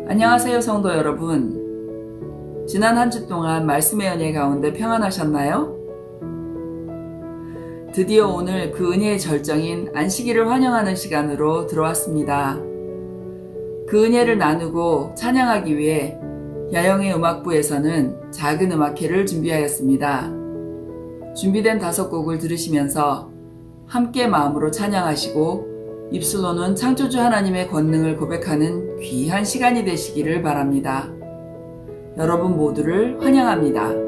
안녕하세요, 성도 여러분. 지난 한 주 동안 말씀의 은혜 가운데 평안하셨나요? 드디어 오늘 그 은혜의 절정인 안식일을 환영하는 시간으로 들어왔습니다. 그 은혜를 나누고 찬양하기 위해 야영의 음악부에서는 작은 음악회를 준비하였습니다. 준비된 5곡을 들으시면서 함께 마음으로 찬양하시고 입술로는 창조주 하나님의 권능을 고백하는 귀한 시간이 되시기를 바랍니다. 여러분 모두를 환영합니다.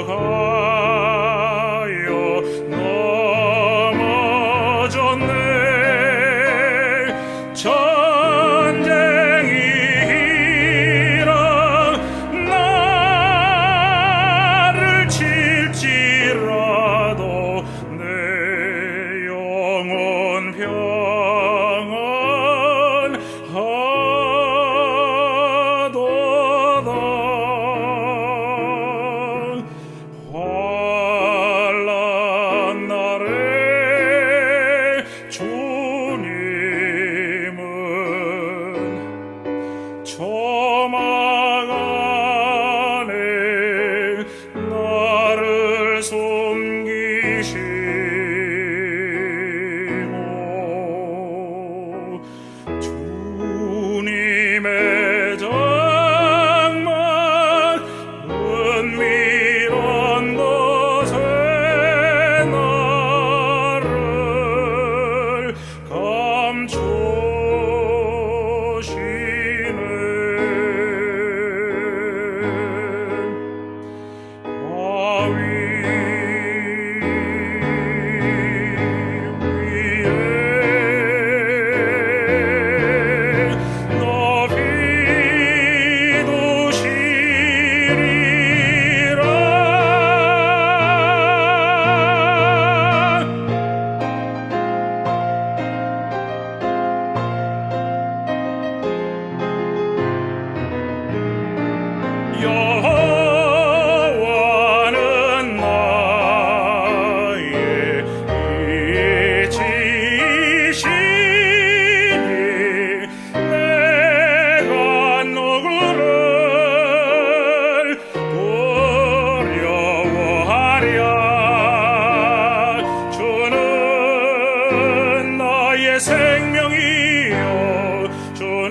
가요 넘어졌네. 전쟁이라 나를 칠지라도 내 영혼 평안하도다. 환난 날에 주님은 초막 안에 나를 숨기시고 주님의 장막 은밀한 곳에 나를 감추시네. 바위 위에 높이 두시리라. 여호와는 나의 이치시니 내가 누구를 두려워하랴. 주는 나의 생명이요 주는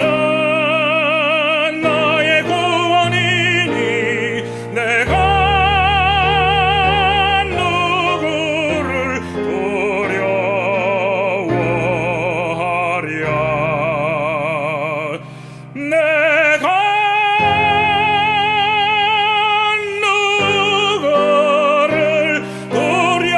나의 구원이니 내가 누구를 두려워하랴. 내가 누구를 두려워하랴.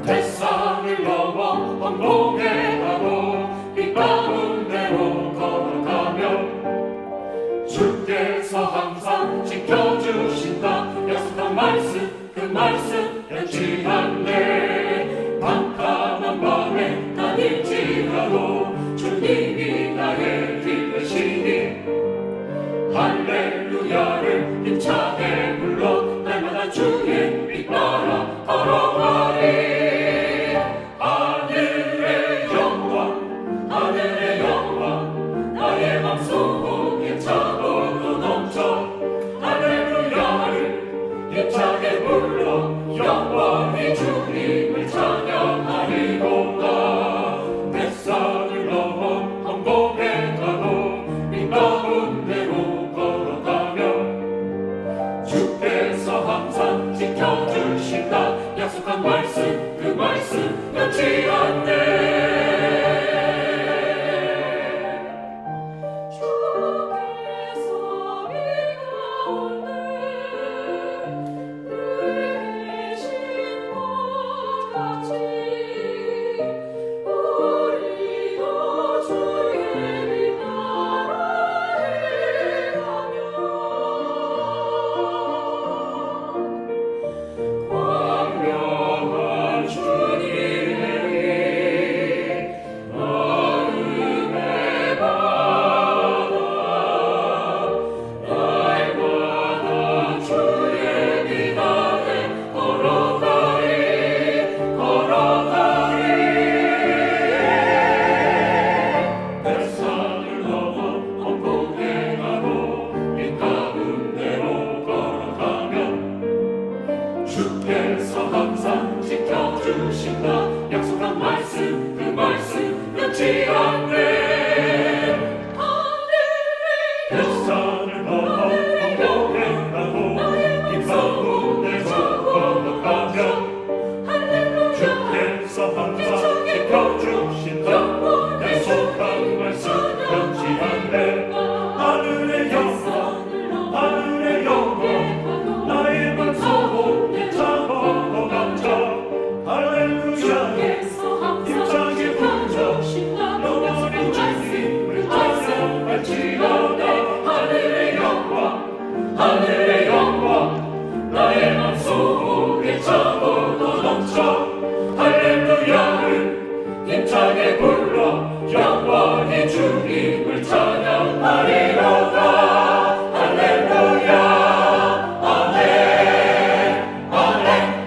대상을 넘어 왕복에 가고 빛 가운데로 걸어가며 주께서 항상 지켜주신다. 약속한 말씀 그 말씀 변치 않네. 깜깜한 밤에 다닐지라도 주님이 나의 길 되시니 할렐루야를 힘차게 불러 날마다 주의 빛 따라 걸어가리. 하늘의 영광 나의 맘속에 차고도 넘쳐 할렐루야를 힘차게 불러 영원히 주님을 찬양하리로다. 뱃산을 넘어 왕복에 가고 빛 힘차게 불러 영원히 주님을 찬양하리로다. 할렐루야 아멘 아멘.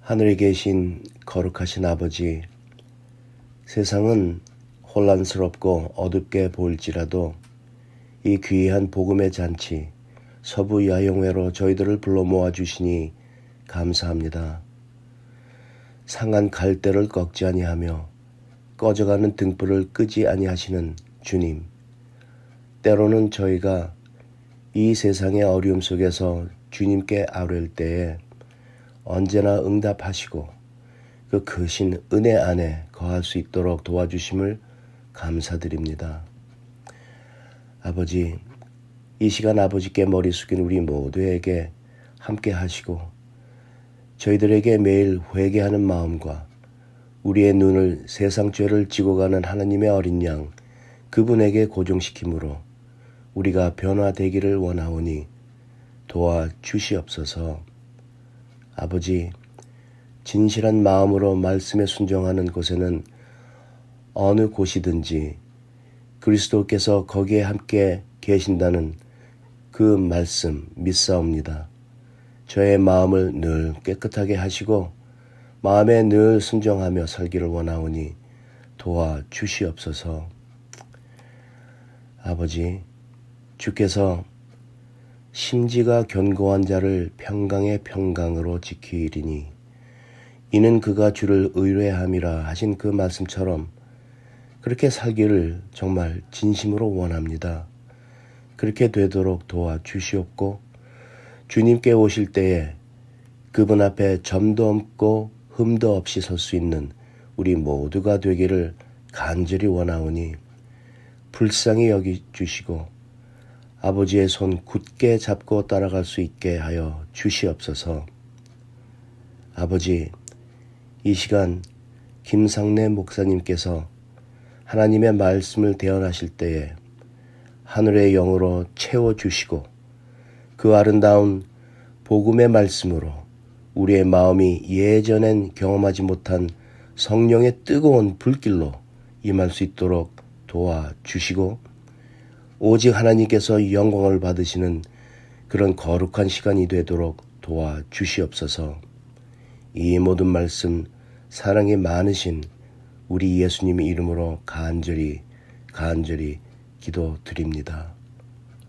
하늘에 계신 거룩하신 아버지, 세상은 혼란스럽고 어둡게 보일지라도 이 귀한 복음의 잔치 서부 야영회로 저희들을 불러 모아주시니 감사합니다. 상한 갈대를 꺾지 아니하며 꺼져가는 등불을 끄지 아니하시는 주님, 때로는 저희가 이 세상의 어려움 속에서 주님께 아뢰을 때에 언제나 응답하시고 그 크신 은혜 안에 거할 수 있도록 도와주심을 감사드립니다. 아버지, 이 시간 아버지께 머리 숙인 우리 모두에게 함께 하시고 저희들에게 매일 회개하는 마음과 우리의 눈을 세상 죄를 지고 가는 하나님의 어린 양 그분에게 고정시킴으로 우리가 변화되기를 원하오니 도와주시옵소서. 아버지, 진실한 마음으로 말씀에 순종하는 곳에는 어느 곳이든지 그리스도께서 거기에 함께 계신다는 그 말씀 믿사옵니다. 저의 마음을 늘 깨끗하게 하시고 마음에 늘 순종하며 살기를 원하오니 도와주시옵소서. 아버지, 주께서 심지가 견고한 자를 평강의 평강으로 지키리니 이는 그가 주를 의뢰함이라 하신 그 말씀처럼 그렇게 살기를 정말 진심으로 원합니다. 그렇게 되도록 도와주시옵고 주님께 오실 때에 그분 앞에 점도 없고 흠도 없이 설 수 있는 우리 모두가 되기를 간절히 원하오니 불쌍히 여기주시고 아버지의 손 굳게 잡고 따라갈 수 있게 하여 주시옵소서. 아버지, 이 시간 김상래 목사님께서 하나님의 말씀을 대언하실 때에 하늘의 영으로 채워주시고 그 아름다운 복음의 말씀으로 우리의 마음이 예전엔 경험하지 못한 성령의 뜨거운 불길로 임할 수 있도록 도와주시고 오직 하나님께서 영광을 받으시는 그런 거룩한 시간이 되도록 도와주시옵소서. 이 모든 말씀 사랑이 많으신 우리 예수님의 이름으로 간절히 기도드립니다.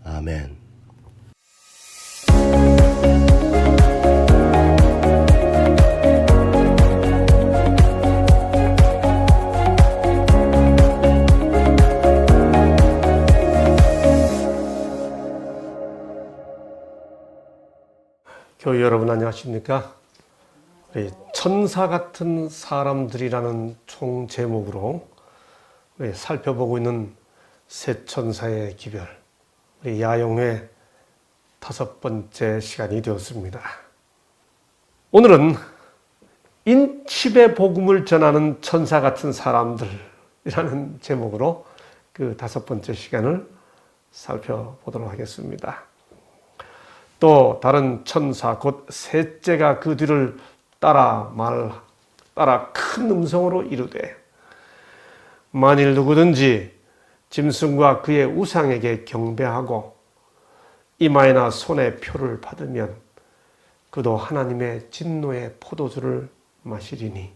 아멘. 교회 여러분 안녕하십니까? 우리 천사 같은 사람들이라는 총 제목으로 우리 살펴보고 있는 새 천사의 기별, 우리 야영회 5번째 시간이 되었습니다. 오늘은 인칩의 복음을 전하는 천사 같은 사람들이라는 제목으로 그 5번째 시간을 살펴보도록 하겠습니다. 또 다른 천사 곧 셋째가 그 뒤를 따라 큰 음성으로 이르되 만일 누구든지 짐승과 그의 우상에게 경배하고 이마에나 손에 표를 받으면 그도 하나님의 진노의 포도주를 마시리니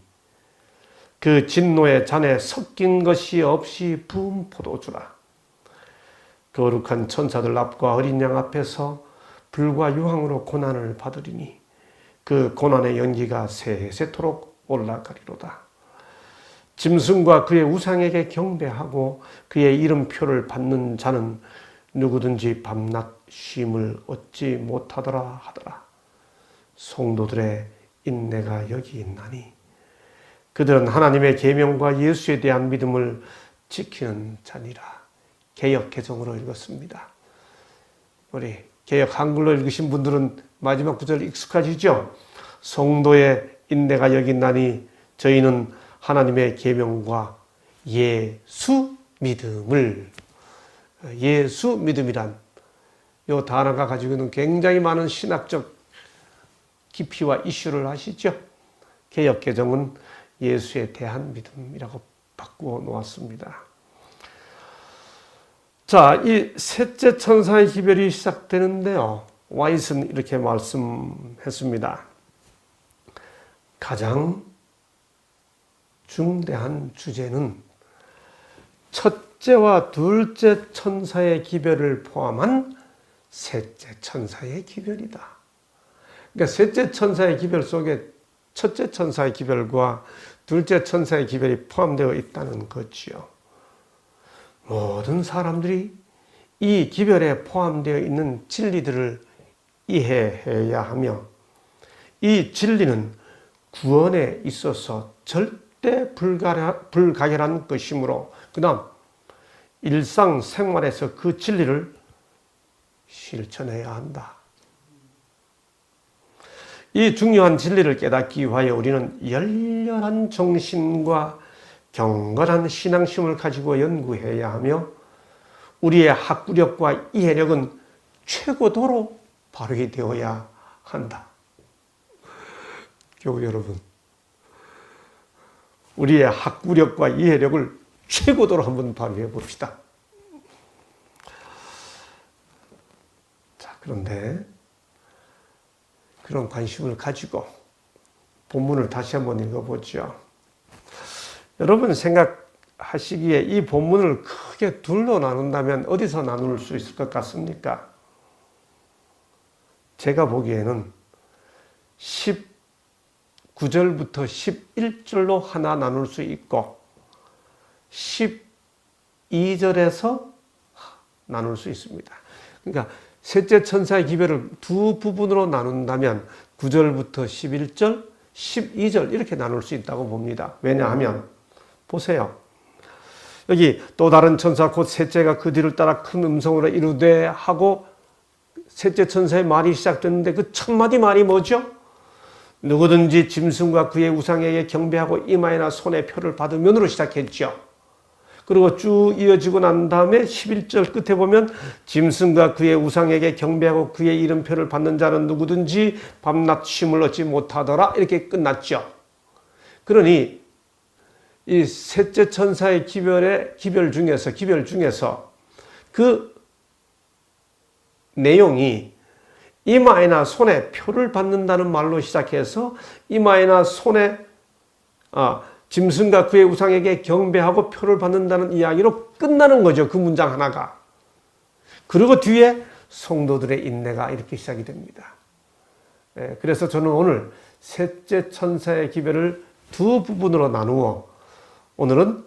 그 진노의 잔에 섞인 것이 없이 부은 포도주라. 거룩한 천사들 앞과 어린 양 앞에서 불과 유황으로 고난을 받으리니 그 고난의 연기가 세세토록 올라가리로다. 짐승과 그의 우상에게 경배하고 그의 이름표를 받는 자는 누구든지 밤낮 쉼을 얻지 못하더라 하더라. 성도들의 인내가 여기 있나니 그들은 하나님의 계명과 예수에 대한 믿음을 지키는 자니라. 개역 개정으로 읽었습니다. 우리 개역 한글로 읽으신 분들은 마지막 구절 익숙하시죠? 성도의 인내가 여기 있나니 저희는 하나님의 계명과 예수 믿음을, 예수 믿음이란 이 단어가 가지고 있는 굉장히 많은 신학적 깊이와 이슈를 아시죠? 개역 개정은 예수에 대한 믿음이라고 바꾸어 놓았습니다. 자, 이 셋째 천사의 기별이 시작되는데요. 와이슨 이렇게 말씀했습니다. 가장 중대한 주제는 첫째와 둘째 천사의 기별을 포함한 셋째 천사의 기별이다. 그러니까 셋째 천사의 기별 속에 첫째 천사의 기별과 둘째 천사의 기별이 포함되어 있다는 거지요. 모든 사람들이 이 기별에 포함되어 있는 진리들을 이해해야 하며 이 진리는 구원에 있어서 절대 불가결한 것이므로 그 다음 일상생활에서 그 진리를 실천해야 한다. 이 중요한 진리를 깨닫기 위하여 우리는 열렬한 정신과 경건한 신앙심을 가지고 연구해야 하며 우리의 학구력과 이해력은 최고도로 발휘되어야 한다. 교우 여러분, 우리의 학구력과 이해력을 최고도로 한번 발휘해 봅시다. 자, 그런데 그런 관심을 가지고 본문을 다시 한번 읽어보죠. 여러분 생각하시기에 이 본문을 크게 둘로 나눈다면 어디서 나눌 수 있을 것 같습니까? 제가 보기에는 19절부터 11절로 하나 나눌 수 있고 12절에서 나눌 수 있습니다. 그러니까 셋째 천사의 기별을 두 부분으로 나눈다면 9절부터 11절, 12절 이렇게 나눌 수 있다고 봅니다. 왜냐하면 보세요. 여기 또 다른 천사 곧 셋째가 그 뒤를 따라 큰 음성으로 이르되 하고 셋째 천사의 말이 시작됐는데 그 첫 마디 말이 뭐죠? 누구든지 짐승과 그의 우상에게 경배하고 이마에나 손에 표를 받으면으로 시작했죠. 그리고 쭉 이어지고 난 다음에 11절 끝에 보면 짐승과 그의 우상에게 경배하고 그의 이름표를 받는 자는 누구든지 밤낮 쉼을 얻지 못하더라 이렇게 끝났죠. 그러니 이 셋째 천사의 기별 중에서 그 내용이 이마에나 손에 표를 받는다는 말로 시작해서 이마에나 손에 짐승과 그의 우상에게 경배하고 표를 받는다는 이야기로 끝나는 거죠. 그 문장 하나가. 그리고 뒤에 성도들의 인내가 이렇게 시작이 됩니다. 그래서 저는 오늘 셋째 천사의 기별을 두 부분으로 나누어 오늘은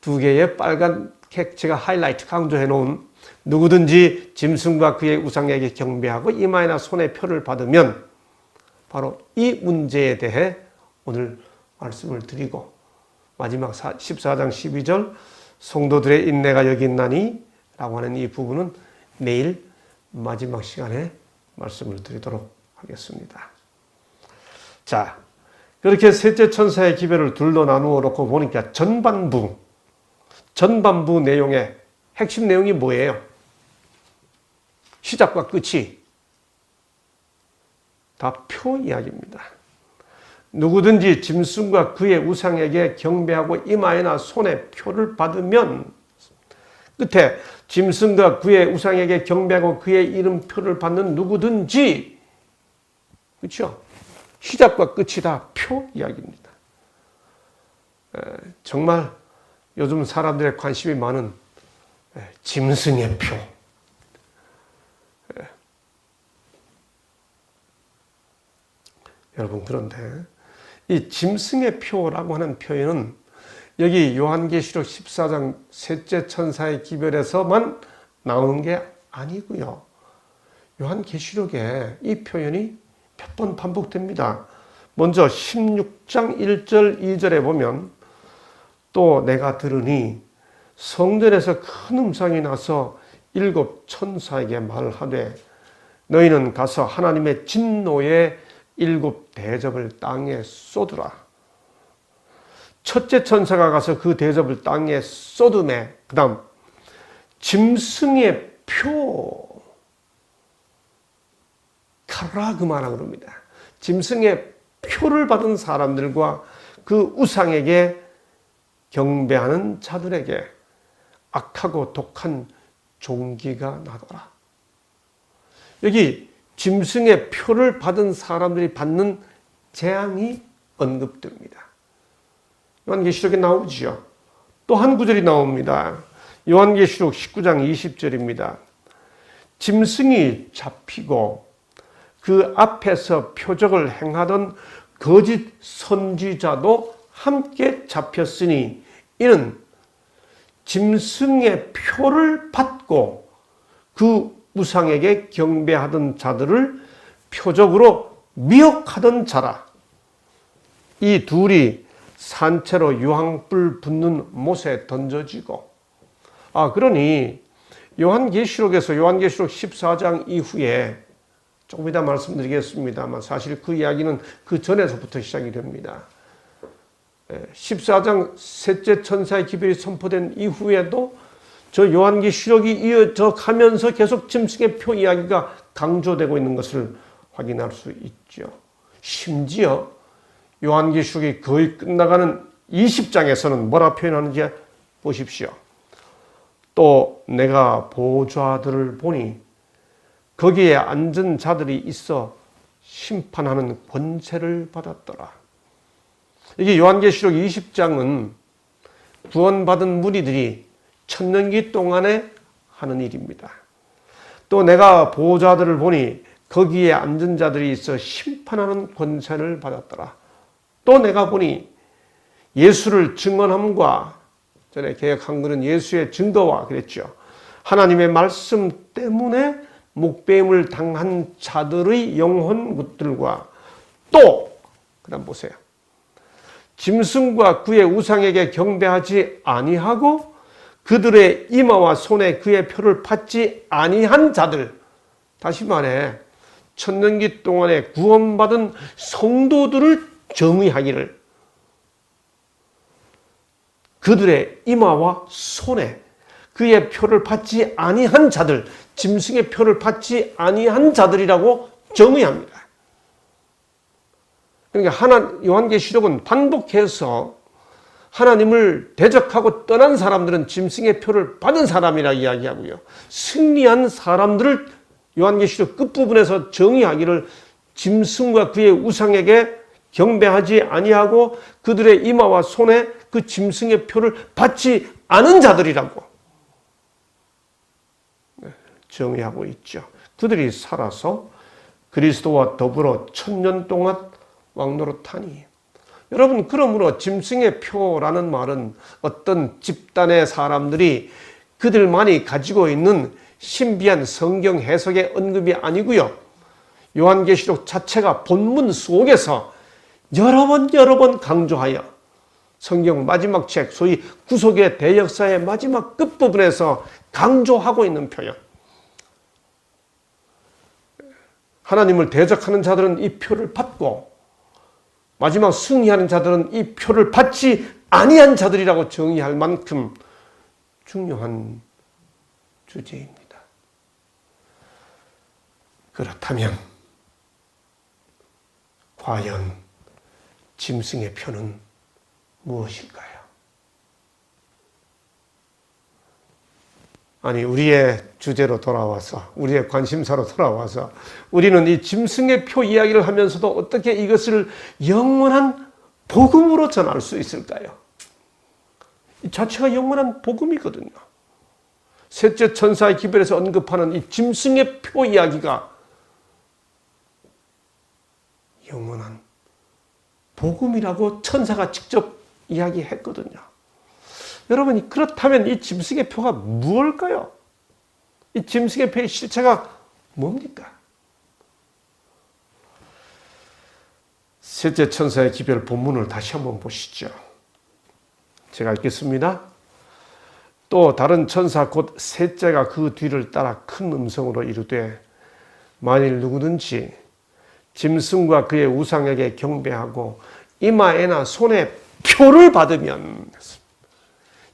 두 개의 빨간색 제가 하이라이트 강조해 놓은 누구든지 짐승과 그의 우상에게 경배하고 이마에나 손에 표를 받으면 바로 이 문제에 대해 오늘 말씀을 드리고 마지막 14장 12절 성도들의 인내가 여기 있나니 라고 하는 이 부분은 내일 마지막 시간에 말씀을 드리도록 하겠습니다. 자, 그렇게 셋째 천사의 기별을 둘로 나누어 놓고 보니까 전반부 내용의 핵심 내용이 뭐예요? 시작과 끝이 다 표 이야기입니다. 누구든지 짐승과 그의 우상에게 경배하고 이마에나 손에 표를 받으면 끝에 짐승과 그의 우상에게 경배하고 그의 이름표를 받는 누구든지 그렇죠? 시작과 끝이 다 표 이야기입니다. 정말 요즘 사람들의 관심이 많은 짐승의 표. 여러분 그런데 이 짐승의 표라고 하는 표현은 여기 요한계시록 14장 셋째 천사의 기별에서만 나오는 게 아니고요. 요한계시록에 이 표현이 몇 번 반복됩니다. 먼저 16장 1절 2절에 보면 또 내가 들으니 성전에서 큰 음성이 나서 7 천사에게 말하되 너희는 가서 하나님의 진노의 7 대접을 땅에 쏟으라. 첫째 천사가 가서 그 대접을 땅에 쏟음에 그 다음 짐승의 표 카라그마라 그럽니다. 짐승의 표를 받은 사람들과 그 우상에게 경배하는 자들에게 악하고 독한 종기가 나더라. 여기 짐승의 표를 받은 사람들이 받는 재앙이 언급됩니다. 요한계시록에 나오지요. 또 한 구절이 나옵니다. 요한계시록 19장 20절입니다. 짐승이 잡히고 그 앞에서 표적을 행하던 거짓 선지자도 함께 잡혔으니 이는 짐승의 표를 받고 그 우상에게 경배하던 자들을 표적으로 미혹하던 자라. 이 둘이 산채로 유황불 붙는 못에 던져지고, 그러니 요한계시록에서 요한계시록 14장 이후에 조금 이따 말씀드리겠습니다만 사실 그 이야기는 그 전에서부터 시작이 됩니다. 14장 셋째 천사의 기별이 선포된 이후에도 저 요한계시록이 이어져 가면서 계속 짐승의 표 이야기가 강조되고 있는 것을 확인할 수 있죠. 심지어 요한계시록이 거의 끝나가는 20장에서는 뭐라 표현하는지 보십시오. 또 내가 보좌들을 보니 거기에 앉은 자들이 있어 심판하는 권세를 받았더라. 이게 요한계시록 20장은 구원받은 무리들이 천년기 동안에 하는 일입니다. 또 내가 보좌들을 보니 거기에 앉은 자들이 있어 심판하는 권세를 받았더라. 또 내가 보니 예수를 증언함과, 전에 개역 한글은 예수의 증거와 그랬죠. 하나님의 말씀 때문에 목배임을 당한 자들의 영혼들과 또 그다음 보세요. 짐승과 그의 우상에게 경배하지 아니하고 그들의 이마와 손에 그의 표를 받지 아니한 자들, 다시 말해 천년기 동안에 구원받은 성도들을 정의하기를, 그들의 이마와 손에 그의 표를 받지 아니한 자들, 짐승의 표를 받지 아니한 자들이라고 정의합니다. 그러니까 요한계시록은 반복해서 하나님을 대적하고 떠난 사람들은 짐승의 표를 받은 사람이라 이야기하고요. 승리한 사람들을 요한계시록 끝부분에서 정의하기를 짐승과 그의 우상에게 경배하지 아니하고 그들의 이마와 손에 그 짐승의 표를 받지 않은 자들이라고 정의하고 있죠. 그들이 살아서 그리스도와 더불어 1000년 동안 왕노릇하니. 여러분, 그러므로 짐승의 표라는 말은 어떤 집단의 사람들이 그들만이 가지고 있는 신비한 성경 해석의 언급이 아니고요. 요한계시록 자체가 본문 속에서 여러 번 강조하여 성경 마지막 책, 소위 구속의 대역사의 마지막 끝부분에서 강조하고 있는 표현. 하나님을 대적하는 자들은 이 표를 받고 마지막 승리하는 자들은 이 표를 받지 아니한 자들이라고 정의할 만큼 중요한 주제입니다. 그렇다면 과연 짐승의 표는 무엇일까요? 아니, 우리의 주제로 돌아와서, 우리의 관심사로 돌아와서 우리는 이 짐승의 표 이야기를 하면서도 어떻게 이것을 영원한 복음으로 전할 수 있을까요? 이 자체가 영원한 복음이거든요. 셋째 천사의 기별에서 언급하는 이 짐승의 표 이야기가 영원한 복음이라고 천사가 직접 이야기했거든요. 여러분이 그렇다면 이 짐승의 표가 무엇일까요? 이 짐승의 표의 실체가 뭡니까? 셋째 천사의 기별 본문을 다시 한번 보시죠. 제가 읽겠습니다. 또 다른 천사 곧 셋째가 그 뒤를 따라 큰 음성으로 이르되 만일 누구든지 짐승과 그의 우상에게 경배하고 이마에나 손에 표를 받으면,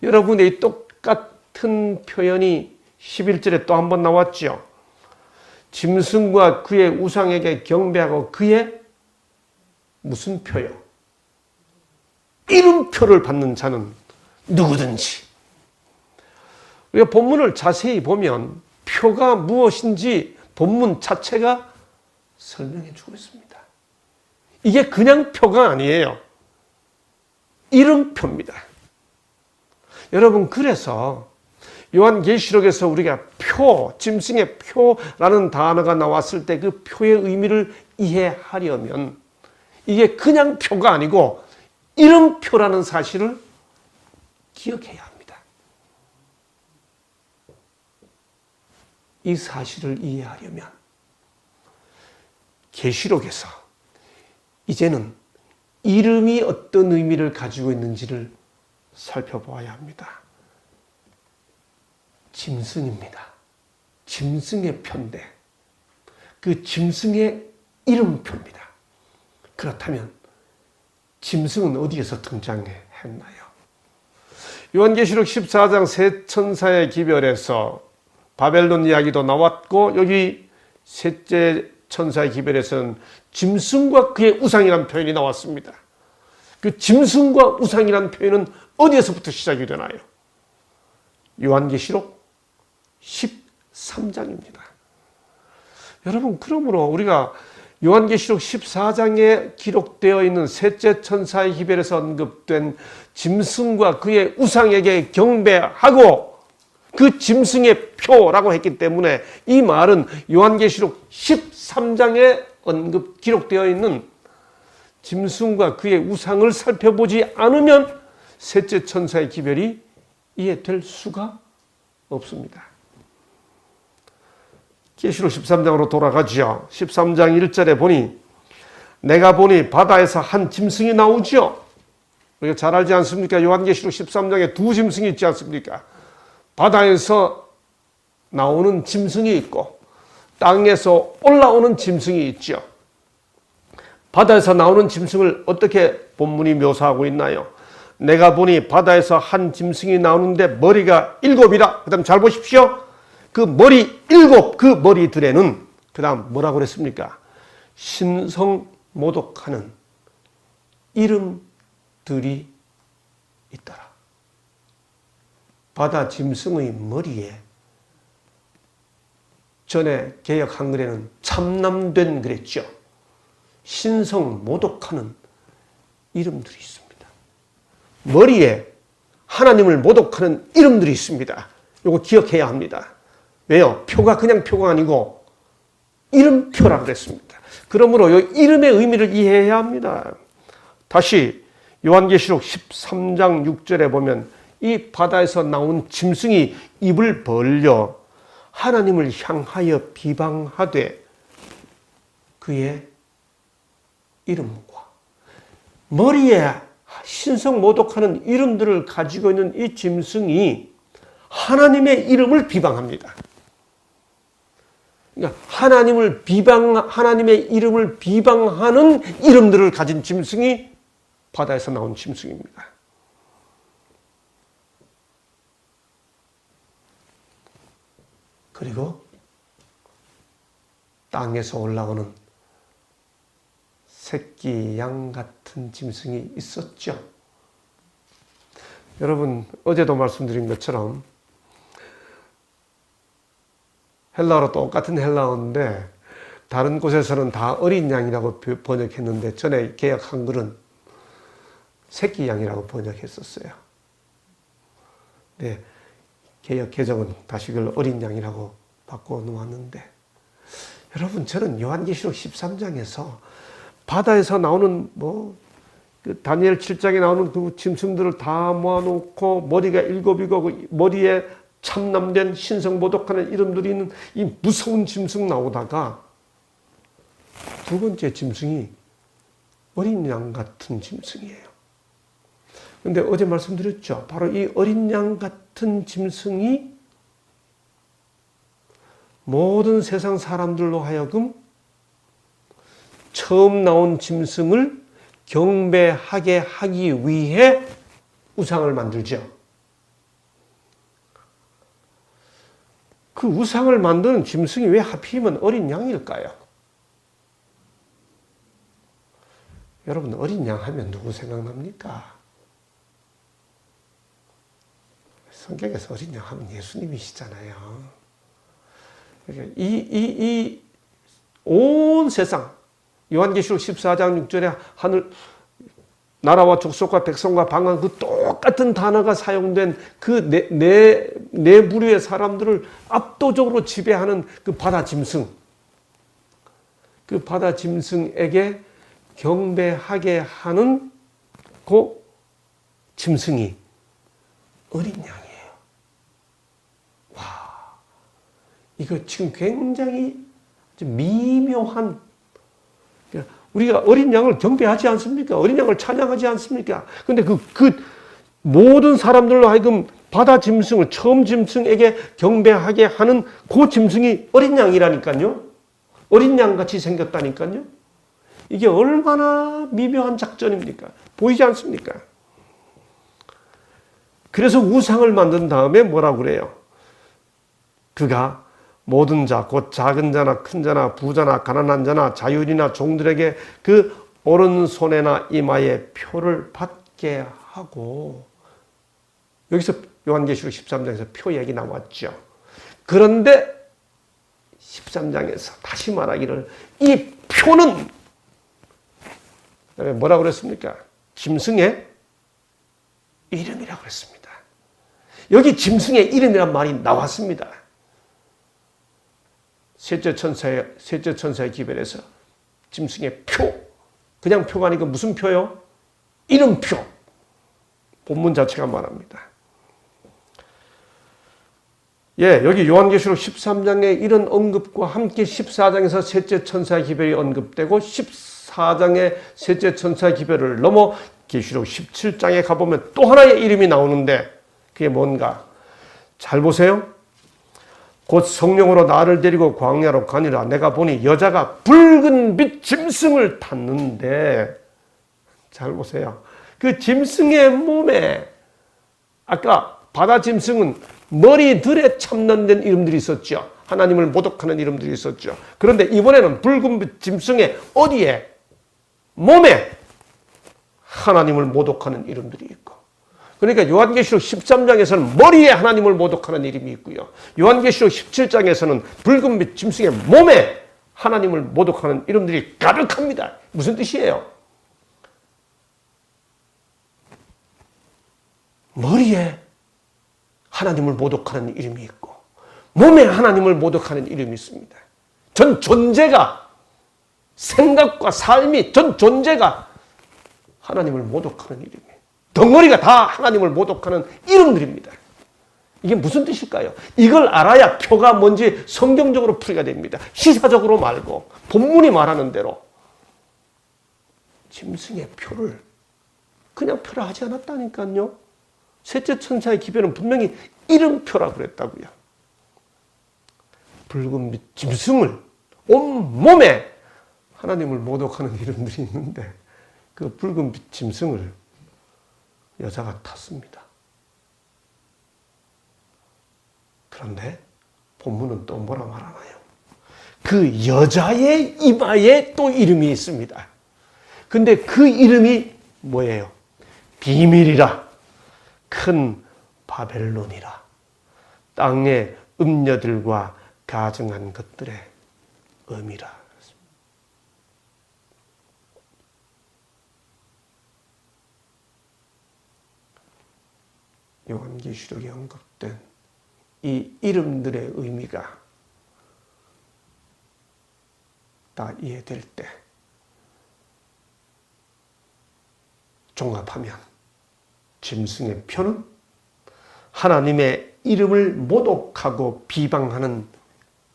여러분의 이 똑같은 표현이 11절에 또 한 번 나왔죠. 짐승과 그의 우상에게 경배하고 그의 무슨 표요? 이름표를 받는 자는 누구든지. 우리가 본문을 자세히 보면 표가 무엇인지 본문 자체가 설명해 주고 있습니다. 이게 그냥 표가 아니에요. 이름표입니다. 여러분, 그래서 요한계시록에서 우리가 표, 짐승의 표라는 단어가 나왔을 때 그 표의 의미를 이해하려면 이게 그냥 표가 아니고 이름표라는 사실을 기억해야 합니다. 이 사실을 이해하려면 계시록에서 이제는 이름이 어떤 의미를 가지고 있는지를 살펴보아야 합니다. 짐승입니다. 짐승의 표인데 그 짐승의 이름표입니다. 그렇다면 짐승은 어디에서 등장했나요? 요한계시록 14장 세 천사의 기별에서 바벨론 이야기도 나왔고 여기 셋째 천사의 기별에서는 짐승과 그의 우상이라는 표현이 나왔습니다. 그 짐승과 우상이라는 표현은 어디에서부터 시작이 되나요? 요한계시록 13장입니다. 여러분, 그러므로 우리가 요한계시록 14장에 기록되어 있는 셋째 천사의 기별에서 언급된 짐승과 그의 우상에게 경배하고 그 짐승의 표라고 했기 때문에 이 말은 요한계시록 13장에 기록되어 있는 짐승과 그의 우상을 살펴보지 않으면 셋째 천사의 기별이 이해될 수가 없습니다. 계시록 13장으로 돌아가죠. 13장 1절에 보니 내가 보니 바다에서 한 짐승이 나오죠. 우리가 잘 알지 않습니까? 요한계시록 13장에 두 짐승이 있지 않습니까? 바다에서 나오는 짐승이 있고 땅에서 올라오는 짐승이 있죠. 바다에서 나오는 짐승을 어떻게 본문이 묘사하고 있나요? 내가 보니 바다에서 한 짐승이 나오는데 머리가 7이라. 그 다음 잘 보십시오. 그 머리 7, 그 머리들에는 그 다음 뭐라고 그랬습니까? 신성모독하는 이름들이 있더라. 바다 짐승의 머리에 전에 개역 한글에는 참남된 그랬죠. 신성모독하는 이름들이 있습니다. 머리에 하나님을 모독하는 이름들이 있습니다. 이거 기억해야 합니다. 왜요? 표가 그냥 표가 아니고 이름표라고 그랬습니다. 그러므로 이 이름의 의미를 이해해야 합니다. 다시 요한계시록 13장 6절에 보면 이 바다에서 나온 짐승이 입을 벌려 하나님을 향하여 비방하되 그의 이름과 머리에 신성 모독하는 이름들을 가지고 있는 이 짐승이 하나님의 이름을 비방합니다. 그러니까 하나님의 이름을 비방하는 이름들을 가진 짐승이 바다에서 나온 짐승입니다. 그리고 땅에서 올라오는 새끼 양 같은 짐승이 있었죠. 여러분, 어제도 말씀드린 것처럼 헬라어로 똑같은 헬라어인데 다른 곳에서는 다 어린 양이라고 번역했는데 전에 개역 한글은 새끼 양이라고 번역했었어요. 네, 개역 개정은 다시 그걸 어린 양이라고 바꿔 놓았는데 여러분, 저는 요한계시록 13장에서 바다에서 나오는 그 다니엘 7장에 나오는 그 짐승들을 다 모아놓고 머리가 7이고 머리에 참남된 신성모독하는 이름들이 있는 이 무서운 짐승 나오다가 두 번째 짐승이 어린 양 같은 짐승이에요. 그런데 어제 말씀드렸죠. 바로 이 어린 양 같은 짐승이 모든 세상 사람들로 하여금 처음 나온 짐승을 경배하게 하기 위해 우상을 만들죠. 그 우상을 만드는 짐승이 왜 하필이면 어린 양일까요? 여러분, 어린 양 하면 누구 생각납니까? 성경에서 어린 양 하면 예수님이시잖아요. 이 온 세상, 요한계시록 14장 6절에 하늘 나라와 족속과 백성과 방언 그 똑같은 단어가 사용된 그 네 부류의 사람들을 압도적으로 지배하는 그 바다 짐승. 그 바다 짐승에게 경배하게 하는 그 짐승이 어린 양이에요. 와, 이거 지금 굉장히 미묘한, 우리가 어린 양을 경배하지 않습니까? 어린 양을 찬양하지 않습니까? 근데 그 모든 사람들로 하여금 바다 짐승을, 처음 짐승에게 경배하게 하는 그 짐승이 어린 양이라니까요. 어린 양 같이 생겼다니까요. 이게 얼마나 미묘한 작전입니까? 보이지 않습니까? 그래서 우상을 만든 다음에 뭐라고 그래요? 그가 모든 자, 곧 작은 자나 큰 자나 부자나 가난한 자나 자유인이나 종들에게 그 오른손에나 이마에 표를 받게 하고, 여기서 요한계시록 13장에서 표 얘기 나왔죠. 그런데 13장에서 다시 말하기를 이 표는 뭐라고 그랬습니까? 짐승의 이름이라고 그랬습니다. 여기 짐승의 이름이란 말이 나왔습니다. 셋째 천사의 기별에서 짐승의 표, 그냥 표가 아니고 무슨 표요? 이름표. 본문 자체가 말합니다. 예, 여기 요한계시록 13장의 이런 언급과 함께 14장에서 셋째 천사의 기별이 언급되고 14장의 셋째 천사의 기별을 넘어 계시록 17장에 가보면 또 하나의 이름이 나오는데 그게 뭔가? 잘 보세요. 곧 성령으로 나를 데리고 광야로 가니라. 내가 보니 여자가 붉은 빛 짐승을 탔는데, 잘 보세요. 그 짐승의 몸에, 아까 바다 짐승은 머리들에 참는된 이름들이 있었죠. 하나님을 모독하는 이름들이 있었죠. 그런데 이번에는 붉은 빛 짐승의 어디에? 몸에 하나님을 모독하는 이름들이 있고, 그러니까 요한계시록 13장에서는 머리에 하나님을 모독하는 이름이 있고요. 요한계시록 17장에서는 붉은 빛 짐승의 몸에 하나님을 모독하는 이름들이 가득합니다. 무슨 뜻이에요? 머리에 하나님을 모독하는 이름이 있고 몸에 하나님을 모독하는 이름이 있습니다. 전 존재가, 생각과 삶이, 전 존재가 하나님을 모독하는 이름이에요. 덩어리가 다 하나님을 모독하는 이름들입니다. 이게 무슨 뜻일까요? 이걸 알아야 표가 뭔지 성경적으로 풀이가 됩니다. 시사적으로 말고 본문이 말하는 대로. 짐승의 표를 그냥 표라 하지 않았다니까요. 셋째 천사의 기별은 분명히 이름표라고 그랬다고요. 붉은 빛 짐승을 온몸에 하나님을 모독하는 이름들이 있는데 그 붉은 빛 짐승을 여자가 탔습니다. 그런데 본문은 또 뭐라 말하나요? 그 여자의 이마에 또 이름이 있습니다. 근데 그 이름이 뭐예요? 비밀이라, 큰 바벨론이라, 땅의 음녀들과 가증한 것들의 의미라. 요한계시록에 언급된 이 이름들의 의미가 다 이해될 때 종합하면 짐승의 표는 하나님의 이름을 모독하고 비방하는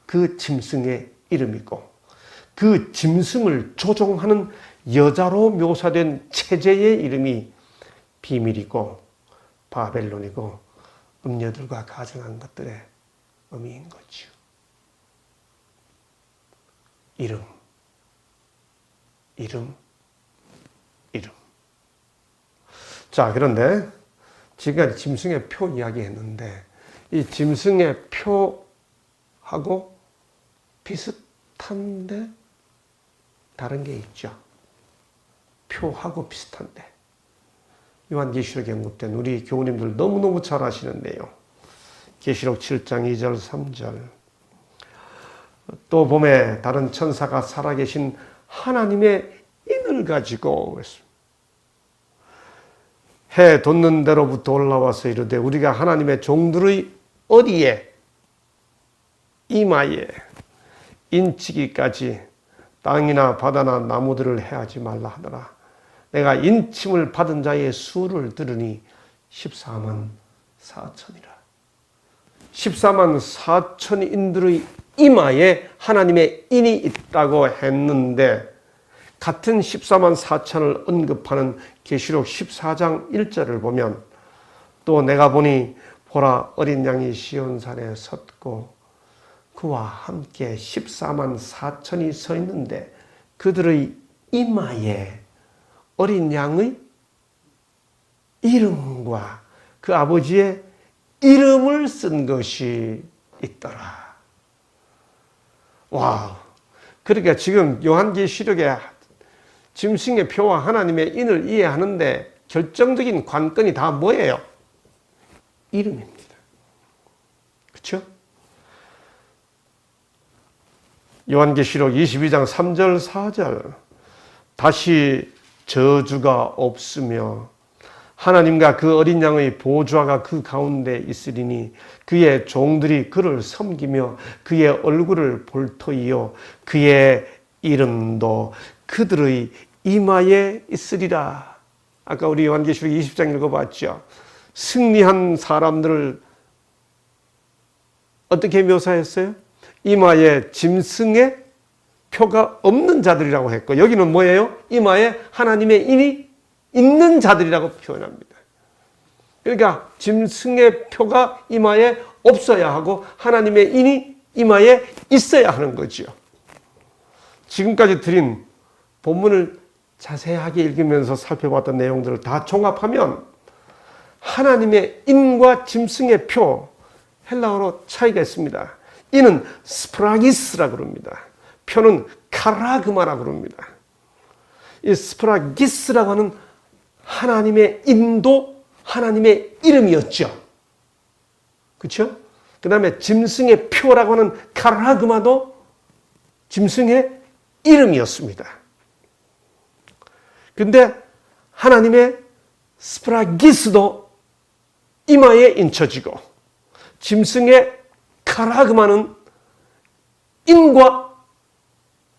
그 짐승의 이름이고, 그 짐승을 조종하는 여자로 묘사된 체제의 이름이 비밀이고 바벨론이고 음녀들과 가증한 것들의 의미인 거죠. 이름. 자, 그런데 지금까지 짐승의 표 이야기했는데 이 짐승의 표하고 비슷한데 다른 게 있죠. 표하고 비슷한데. 요한계시록에 언급된 우리 교우님들 너무너무 잘 아시는데요. 계시록 7장 2절 3절 또 봄에 다른 천사가 살아계신 하나님의 인을 가지고 해 돋는 데로부터 올라와서 이르되 우리가 하나님의 종들의 어디에 이마에 인치기까지 땅이나 바다나 나무들을 해하지 말라 하더라. 내가 인침을 받은 자의 수를 들으니 14만 4천이라. 14만 4천인들의 이마에 하나님의 인이 있다고 했는데 같은 14만 4천을 언급하는 계시록 14장 1절을 보면 또 내가 보니 보라 어린 양이 시온산에 섰고 그와 함께 14만 4천이 서 있는데 그들의 이마에 어린 양의 이름과 그 아버지의 이름을 쓴 것이 있더라. 와, 그러니까 지금 요한계시록에 짐승의 표와 하나님의 인을 이해하는데 결정적인 관건이 다 뭐예요? 이름입니다. 그렇죠? 요한계시록 22장 3절 4절 다시 저주가 없으며 하나님과 그 어린 양의 보좌가 그 가운데 있으리니 그의 종들이 그를 섬기며 그의 얼굴을 볼 터이요 그의 이름도 그들의 이마에 있으리라. 아까 우리 요한계시록 20장 읽어봤죠. 승리한 사람들을 어떻게 묘사했어요? 이마에 짐승의 표가 없는 자들이라고 했고 여기는 뭐예요? 이마에 하나님의 인이 있는 자들이라고 표현합니다. 그러니까 짐승의 표가 이마에 없어야 하고 하나님의 인이 이마에 있어야 하는 거죠. 지금까지 드린 본문을 자세하게 읽으면서 살펴봤던 내용들을 다 종합하면 하나님의 인과 짐승의 표, 헬라어로 차이가 있습니다. 인은 스프라기스라고 그럽니다. 표는 카라그마라고 그럽니다. 이 스프라기스라고 하는 하나님의 인도 하나님의 이름이었죠. 그렇죠? 그 다음에 짐승의 표라고 하는 카라그마도 짐승의 이름이었습니다. 근데 하나님의 스프라기스도 이마에 인쳐지고 짐승의 카라그마는 인과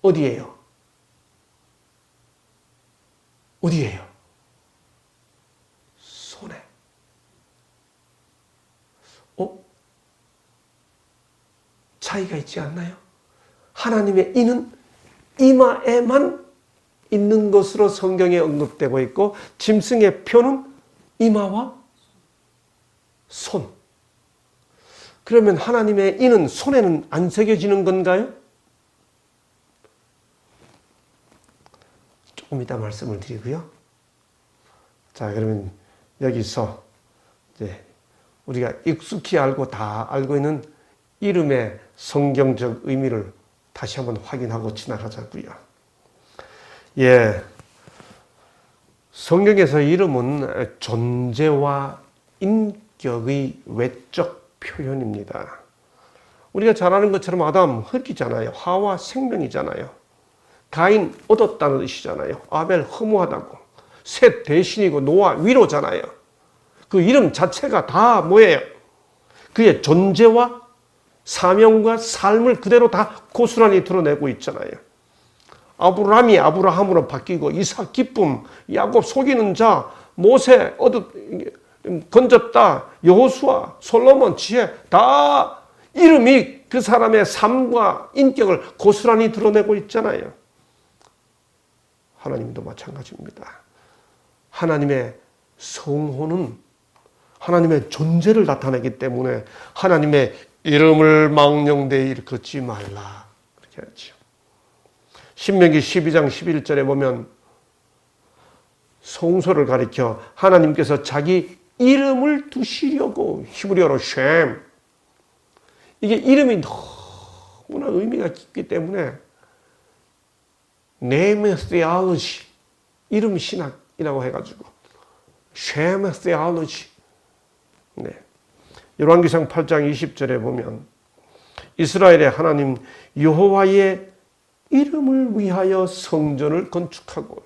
어디예요? 어디예요? 손에. 차이가 있지 않나요? 하나님의 인은 이마에만 있는 것으로 성경에 언급되고 있고 짐승의 표는 이마와 손. 그러면 하나님의 인은 손에는 안 새겨지는 건가요? 조금 이따 말씀을 드리고요. 자, 그러면 여기서 이제 우리가 익숙히 알고 다 알고 있는 이름의 성경적 의미를 다시 한번 확인하고 지나가자고요. 예, 성경에서 이름은 존재와 인격의 외적 표현입니다. 우리가 잘 아는 것처럼 아담 흙이잖아요. 하와 생명이잖아요. 가인 얻었다는 뜻이잖아요. 아벨 허무하다고. 셋 대신이고 노아 위로잖아요. 그 이름 자체가 다 뭐예요? 그의 존재와 사명과 삶을 그대로 다 고스란히 드러내고 있잖아요. 아브라함이 아브라함으로 바뀌고 이삭 기쁨, 야곱 속이는 자, 모세 건졌다, 여호수아, 솔로몬 지혜 다 이름이 그 사람의 삶과 인격을 고스란히 드러내고 있잖아요. 하나님도 마찬가지입니다. 하나님의 성호는 하나님의 존재를 나타내기 때문에 하나님의 이름을 망령되이 일컫지 말라 그렇게 하죠. 신명기 12장 11절에 보면 성소를 가리켜 하나님께서 자기 이름을 두시려고 히브리어로 쉔, 이게 이름이 너무나 의미가 깊기 때문에 name theology, 이름 신학이라고 해가지고 쉔 theology. 네. 열왕기상 8장 20절에 보면 이스라엘의 하나님 여호와의 이름을 위하여 성전을 건축하고.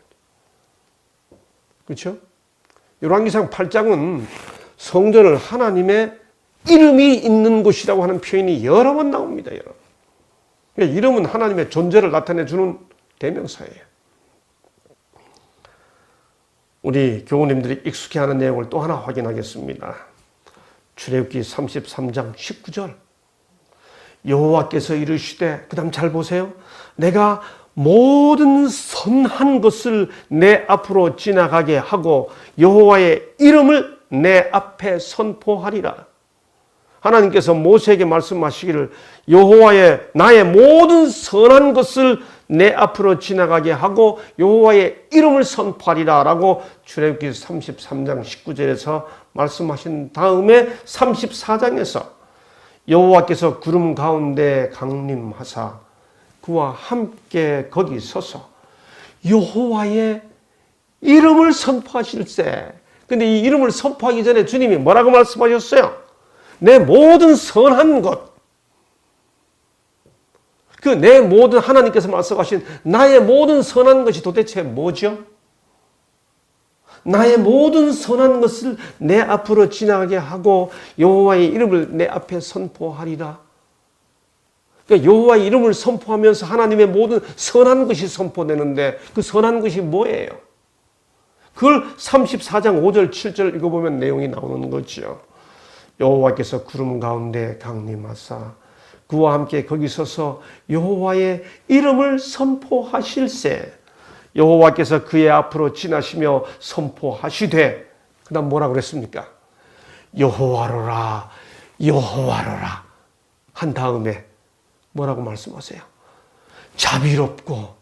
그렇죠? 열왕기상 8장은 성전을 하나님의 이름이 있는 곳이라고 하는 표현이 여러 번 나옵니다. 여러분. 그러니까 이름은 하나님의 존재를 나타내주는 대명사예요. 우리 교우님들이 익숙해하는 내용을 또 하나 확인하겠습니다. 출애굽기 33장 19절. 여호와께서 이르시되, 그 다음 잘 보세요. 내가 모든 선한 것을 내 앞으로 지나가게 하고 여호와의 이름을 내 앞에 선포하리라. 하나님께서 모세에게 말씀하시기를 여호와의 나의 모든 선한 것을 내 앞으로 지나가게 하고 여호와의 이름을 선포하리라 라고 출애굽기 33장 19절에서 말씀하신 다음에 34장에서 여호와께서 구름 가운데 강림하사 그와 함께 거기 서서 여호와의 이름을 선포하실세. 근데 이 이름을 선포하기 전에 주님이 뭐라고 말씀하셨어요? 내 모든 선한 것, 그 내 모든 하나님께서 말씀하신 나의 모든 선한 것이 도대체 뭐죠? 나의 모든 선한 것을 내 앞으로 지나가게 하고 여호와의 이름을 내 앞에 선포하리라. 그러니까 여호와의 이름을 선포하면서 하나님의 모든 선한 것이 선포되는데 그 선한 것이 뭐예요? 그걸 34장 5절 7절 읽어보면 내용이 나오는 거죠. 여호와께서 구름 가운데 강림하사 그와 함께 거기 서서 여호와의 이름을 선포하실세. 여호와께서 그의 앞으로 지나시며 선포하시되, 그 다음 뭐라고 그랬습니까? 여호와로라 여호와로라 한 다음에 뭐라고 말씀하세요? 자비롭고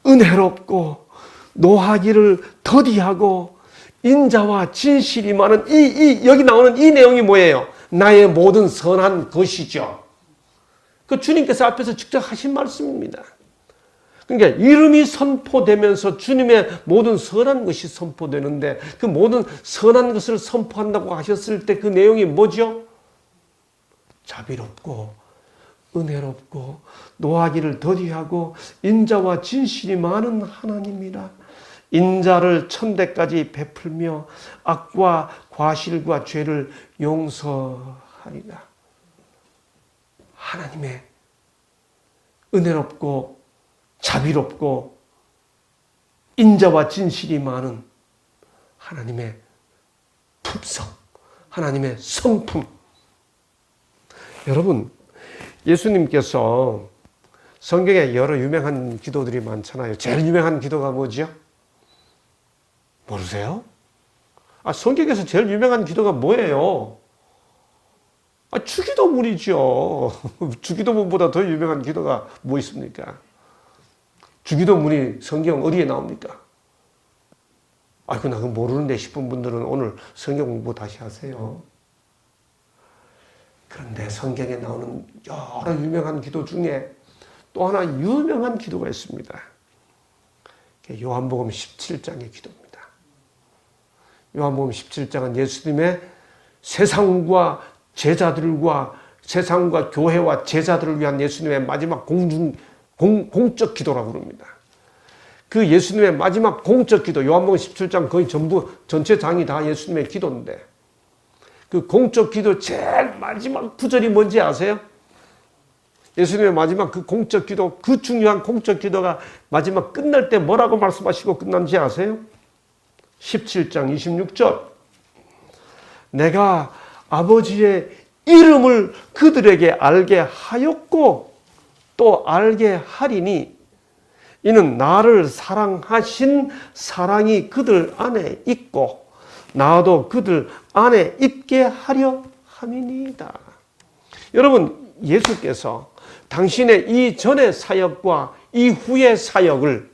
은혜롭고 노하기를 더디하고 인자와 진실이 많은 여기 나오는 이 내용이 뭐예요? 나의 모든 선한 것이죠. 그 주님께서 앞에서 직접 하신 말씀입니다. 그러니까 이름이 선포되면서 주님의 모든 선한 것이 선포되는데 그 모든 선한 것을 선포한다고 하셨을 때 그 내용이 뭐죠? 자비롭고 은혜롭고 노하기를 더디하고 인자와 진실이 많은 하나님이라. 인자를 천대까지 베풀며 악과 과실과 죄를 용서하리라. 하나님의 은혜롭고 자비롭고 인자와 진실이 많은 하나님의 품성, 하나님의 성품. 여러분, 예수님께서 성경에 여러 유명한 기도들이 많잖아요. 제일 유명한 기도가 뭐죠? 모르세요? 성경에서 제일 유명한 기도가 뭐예요? 주기도문이죠. 주기도문보다 더 유명한 기도가 뭐 있습니까? 주기도문이 성경 어디에 나옵니까? 나 그거 모르는데 싶은 분들은 오늘 성경 공부 다시 하세요. 그런데 성경에 나오는 여러 유명한 기도 중에 또 하나 유명한 기도가 있습니다. 요한복음 17장의 기도입니다. 요한복음 17장은 예수님의 세상과 제자들과 세상과 교회와 제자들을 위한 예수님의 마지막 공적 기도라고 그럽니다. 그 예수님의 마지막 공적 기도, 요한복음 17장 거의 전체 장이 다 예수님의 기도인데 그 공적 기도 제일 마지막 구절이 뭔지 아세요? 예수님의 마지막 그 공적 기도, 그 중요한 공적 기도가 마지막 끝날 때 뭐라고 말씀하시고 끝난지 아세요? 17장 26절. 내가 아버지의 이름을 그들에게 알게 하였고 또 알게 하리니 이는 나를 사랑하신 사랑이 그들 안에 있고 나도 그들 안에 있게 하려 함이니이다. 여러분, 예수께서 당신의 이전의 사역과 이후의 사역을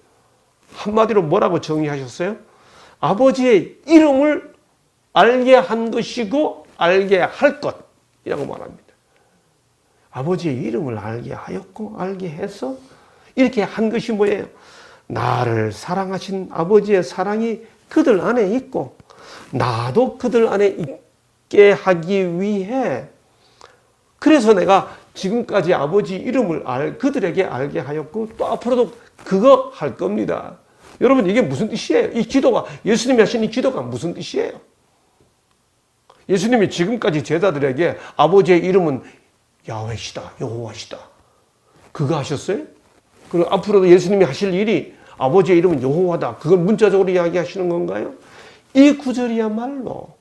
한마디로 뭐라고 정의하셨어요? 아버지의 이름을 알게 한 것이고 알게 할 것이라고 말합니다. 아버지의 이름을 알게 하였고 알게 해서 이렇게 한 것이 뭐예요? 나를 사랑하신 아버지의 사랑이 그들 안에 있고 나도 그들 안에 있게 하기 위해, 그래서 내가 지금까지 아버지 이름을 그들에게 알게 하였고 또 앞으로도 그거 할 겁니다. 여러분 이게 무슨 뜻이에요? 이 기도가 예수님이 하신 이 기도가 무슨 뜻이에요? 예수님이 지금까지 제자들에게 아버지의 이름은 야훼시다, 여호와시다. 그거 하셨어요? 그리고 앞으로도 예수님이 하실 일이 아버지의 이름은 여호와다. 그걸 문자적으로 이야기하시는 건가요? 이 구절이야말로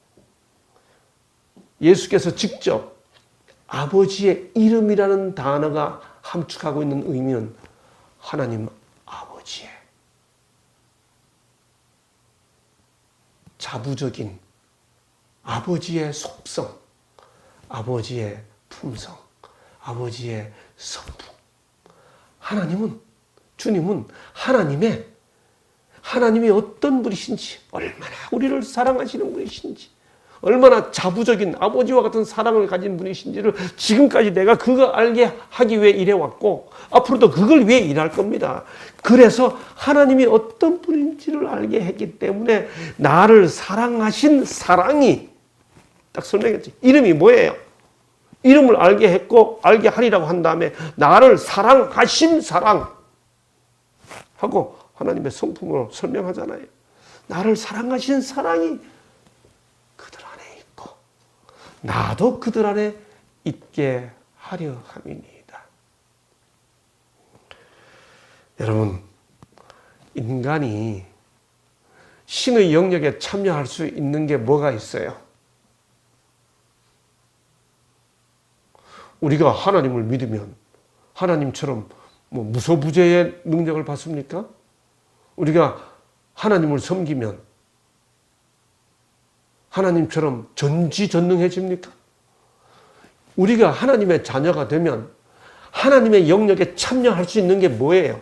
예수께서 직접 아버지의 이름이라는 단어가 함축하고 있는 의미는 하나님 아버지의 자부적인 아버지의 속성, 아버지의 품성, 아버지의 성품. 하나님은, 주님은 하나님이 어떤 분이신지, 얼마나 우리를 사랑하시는 분이신지, 얼마나 자부적인 아버지와 같은 사랑을 가진 분이신지를 지금까지 내가 그거 알게 하기 위해 일해왔고 앞으로도 그걸 위해 일할 겁니다. 그래서 하나님이 어떤 분인지를 알게 했기 때문에 나를 사랑하신 사랑이 딱 설명했지. 이름이 뭐예요? 이름을 알게 했고 알게 하리라고 한 다음에 나를 사랑하신 사랑 하고 하나님의 성품으로 설명하잖아요. 나를 사랑하신 사랑이 그들 안에 있고 나도 그들 안에 있게 하려 함이니이다. 여러분, 인간이 신의 영역에 참여할 수 있는 게 뭐가 있어요? 우리가 하나님을 믿으면 하나님처럼 무소부재의 능력을 받습니까? 우리가 하나님을 섬기면 하나님처럼 전지전능해집니까? 우리가 하나님의 자녀가 되면 하나님의 영역에 참여할 수 있는 게 뭐예요?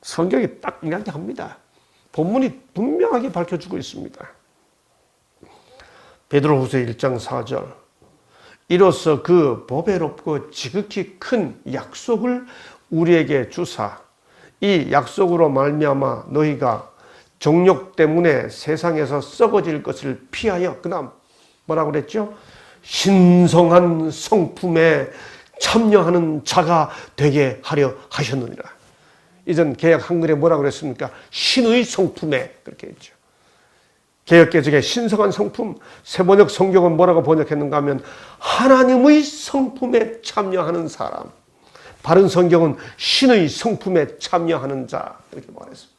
성경이 딱 이야기합니다. 본문이 분명하게 밝혀주고 있습니다. 베드로후서 1장 4절 이로써 그 보배롭고 지극히 큰 약속을 우리에게 주사 이 약속으로 말미암아 너희가 정욕 때문에 세상에서 썩어질 것을 피하여 그다음 뭐라고 그랬죠? 신성한 성품에 참여하는 자가 되게 하려 하셨느니라. 이전 개역 한글에 뭐라고 그랬습니까? 신의 성품에 그렇게 했죠. 개역개정의 신성한 성품, 세번역 성경은 뭐라고 번역했는가 하면 하나님의 성품에 참여하는 사람. 바른 성경은 신의 성품에 참여하는 자 이렇게 말했습니다.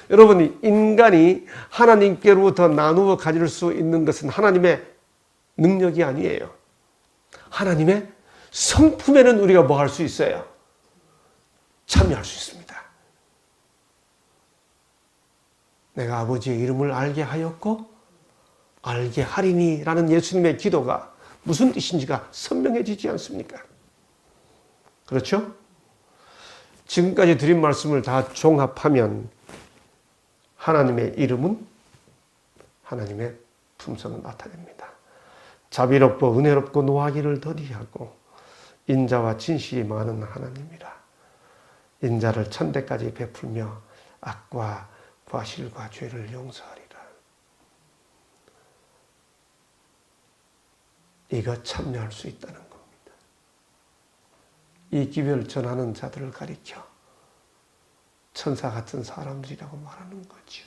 여러분, 인간이 하나님께로부터 나누어 가질 수 있는 것은 하나님의 능력이 아니에요. 하나님의 성품에는 우리가 뭐 할 수 있어요? 참여할 수 있습니다. 내가 아버지의 이름을 알게 하였고 알게 하리니 라는 예수님의 기도가 무슨 뜻인지가 선명해지지 않습니까? 그렇죠? 지금까지 드린 말씀을 다 종합하면 하나님의 이름은 하나님의 품성을 나타냅니다. 자비롭고 은혜롭고 노하기를 더디하고 인자와 진실이 많은 하나님이라. 인자를 천대까지 베풀며 악과 과실과 죄를 용서하리라. 이거 참여할 수 있다는 겁니다. 이 기별을 전하는 자들을 가리켜 천사 같은 사람들이라고 말하는 거죠.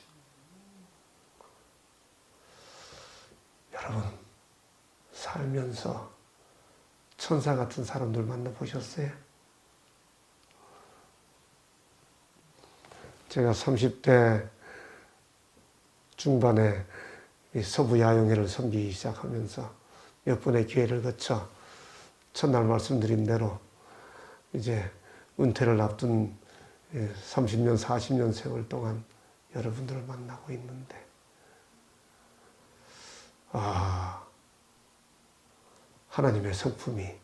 여러분, 살면서 천사 같은 사람들 만나보셨어요? 제가 30대 중반에 서부 야영회를 섬기기 시작하면서 몇 번의 기회를 거쳐 첫날 말씀드린 대로 이제 은퇴를 앞둔 30년, 40년 세월 동안 여러분들을 만나고 있는데 하나님의 성품이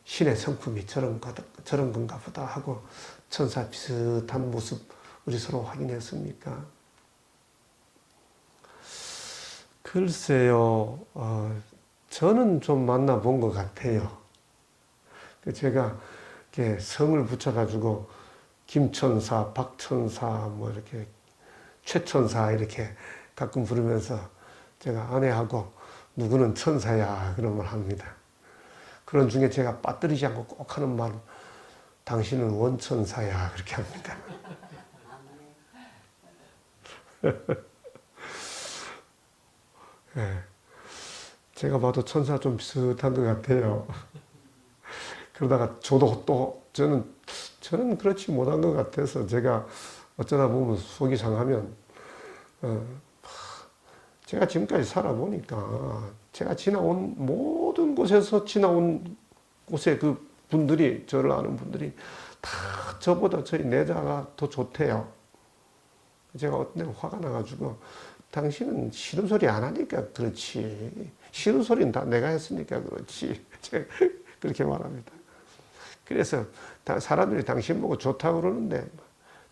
신의 성품이 저런 건가 보다 하고 천사 비슷한 모습 우리 서로 확인했습니까? 글쎄요, 저는 좀 만나본 것 같아요. 제가 이렇게 성을 붙여가지고 김천사, 박천사, 뭐 이렇게 최천사 이렇게 가끔 부르면서 제가 아내하고 누구는 천사야 그런 말 합니다. 그런 중에 제가 빠뜨리지 않고 꼭 하는 말, 당신은 원천사야, 그렇게 합니다. 네. 제가 봐도 천사 좀 비슷한 것 같아요. 그러다가 저도 또 저는 그렇지 못한 것 같아서 제가 어쩌다 보면 속이 상하면 제가 지금까지 살아보니까 제가 지나온 모든 곳에서 지나온 곳에 그 분들이, 저를 아는 분들이 다 저보다 저희 내자가 더 좋대요. 제가 어떤 날 화가 나가지고, 당신은 싫은 소리 안 하니까 그렇지, 싫은 소리는 다 내가 했으니까 그렇지, 제가 그렇게 말합니다. 그래서 사람들이 당신 보고 좋다고 그러는데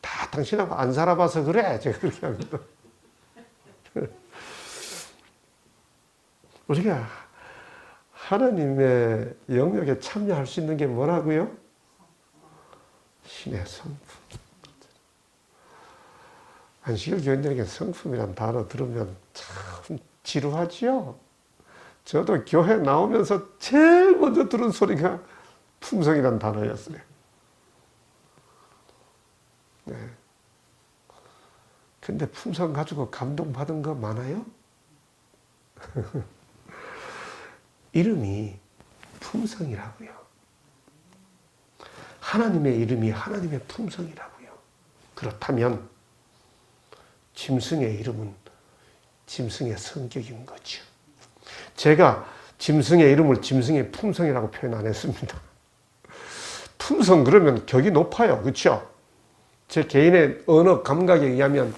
다 당신하고 안 살아봐서 그래, 제가 그렇게 합니다. 우리가 하나님의 영역에 참여할 수 있는 게 뭐라고요? 신의 성품. 안식일 교인들에게 성품이란 단어 들으면 참 지루하지요. 저도 교회 나오면서 제일 먼저 들은 소리가 품성이란 단어였어요. 네. 근데 품성 가지고 감동받은 거 많아요? 이름이 품성이라고요. 하나님의 이름이 하나님의 품성이라고요. 그렇다면 짐승의 이름은 짐승의 성격인 거죠. 제가 짐승의 이름을 짐승의 품성이라고 표현 안 했습니다. 품성 그러면 격이 높아요. 그렇죠? 제 개인의 언어 감각에 의하면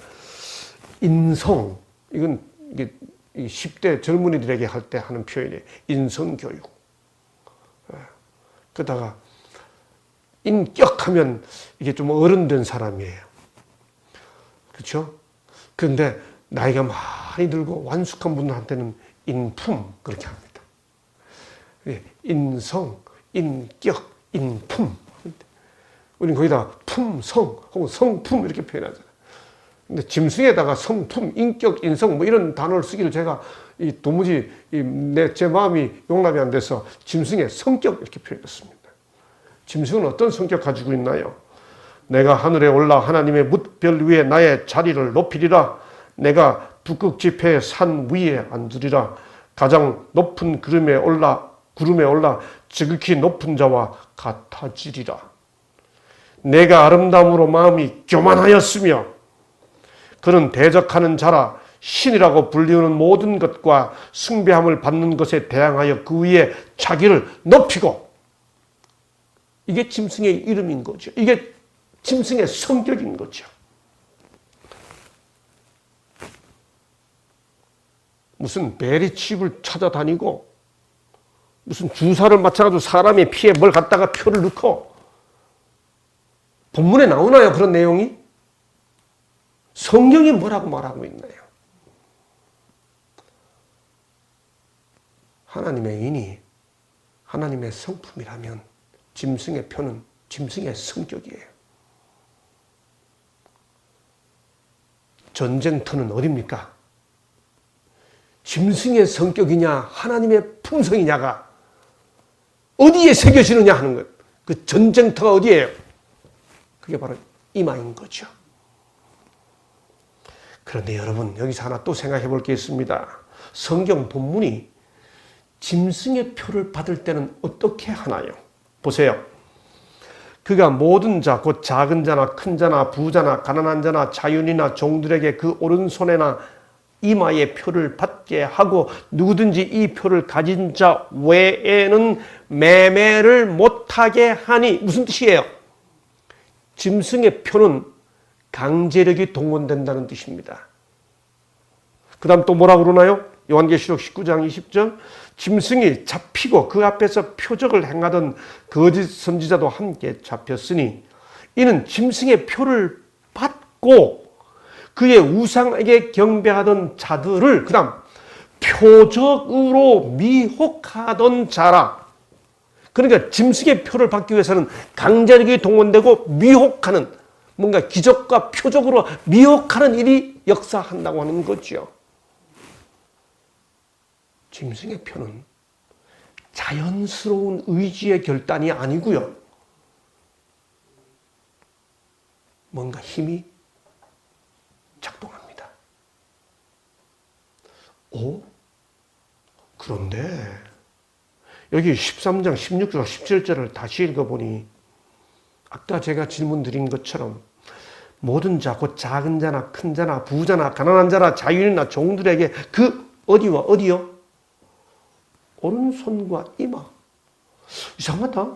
인성, 이건 이게 10대 젊은이들에게 할 때 하는 표현이에요. 인성교육. 그러다가 인격하면 이게 좀 어른된 사람이에요. 그렇죠? 그런데 나이가 많이 들고 완숙한 분들한테는 인품, 그렇게 합니다. 인성, 인격, 인품. 우리는 거기다 품성 혹은 성품 이렇게 표현하잖아요. 근데 짐승에다가 성품, 인격, 인성 뭐 이런 단어를 쓰기를 제가 도무지 제 마음이 용납이 안 돼서 짐승의 성격 이렇게 표현했습니다. 짐승은 어떤 성격 가지고 있나요? 내가 하늘에 올라 하나님의 뭇별 위에 나의 자리를 높이리라. 내가 북극 지폐의 산 위에 앉으리라. 가장 높은 구름에 올라 지극히 높은 자와 같아지리라. 내가 아름다움으로 마음이 교만하였으며 그는 대적하는 자라. 신이라고 불리우는 모든 것과 숭배함을 받는 것에 대항하여 그 위에 자기를 높이고. 이게 짐승의 이름인 거죠. 이게 짐승의 성격인 거죠. 무슨 베리칩을 찾아다니고 무슨 주사를 맞춰가지고 사람의 피에 뭘 갖다가 표를 넣고, 본문에 나오나요? 그런 내용이? 성경이 뭐라고 말하고 있나요? 하나님의 인이 하나님의 성품이라면 짐승의 표는 짐승의 성격이에요. 전쟁터는 어디입니까? 짐승의 성격이냐 하나님의 품성이냐가 어디에 새겨지느냐 하는 것. 그 전쟁터가 어디예요? 그게 바로 이마인 거죠. 그런데 여러분, 여기서 하나 또 생각해 볼 게 있습니다. 성경 본문이 짐승의 표를 받을 때는 어떻게 하나요? 보세요. 그가 모든 자, 곧 작은 자나 큰 자나 부자나 가난한 자나 자윤이나 종들에게 그 오른손에나 이마에 표를 받게 하고 누구든지 이 표를 가진 자 외에는 매매를 못하게 하니. 무슨 뜻이에요? 짐승의 표는 강제력이 동원된다는 뜻입니다. 그 다음 또 뭐라고 그러나요? 요한계시록 19장 20절. 짐승이 잡히고 그 앞에서 표적을 행하던 거짓 선지자도 함께 잡혔으니 이는 짐승의 표를 받고 그의 우상에게 경배하던 자들을 그 다음 표적으로 미혹하던 자라. 그러니까 짐승의 표를 받기 위해서는 강제력이 동원되고 미혹하는, 뭔가 기적과 표적으로 미혹하는 일이 역사한다고 하는 거죠. 짐승의 표는 자연스러운 의지의 결단이 아니고요. 뭔가 힘이 작동합니다. 그런데 여기 13장 16절 17절을 다시 읽어보니 아까 제가 질문 드린 것처럼 모든 자, 곧 작은 자나 큰 자나 부자나 가난한 자나 자유인이나 종들에게 그 어디와 어디요? 오른손과 이마. 이상하다.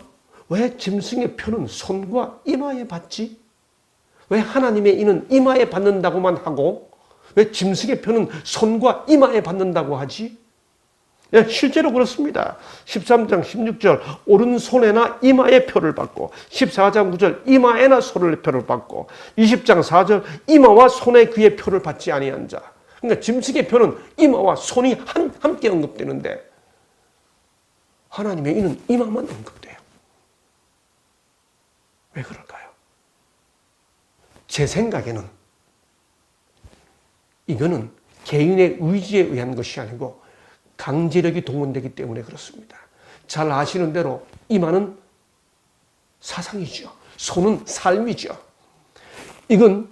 왜 짐승의 표는 손과 이마에 받지? 왜 하나님의 이는 이마에 받는다고만 하고 왜 짐승의 표는 손과 이마에 받는다고 하지? 예, 실제로 그렇습니다. 13장 16절 오른손에나 이마에 표를 받고 14장 9절 이마에나 손의 표를 받고 20장 4절 이마와 손의 귀의 표를 받지 아니한 자. 그러니까 짐승의 표는 이마와 손이 함께 언급되는데 하나님의 이는 이마만 언급돼요. 왜 그럴까요? 제 생각에는 이거는 개인의 의지에 의한 것이 아니고 강제력이 동원되기 때문에 그렇습니다. 잘 아시는 대로 이마는 사상이죠. 손은 삶이죠. 이건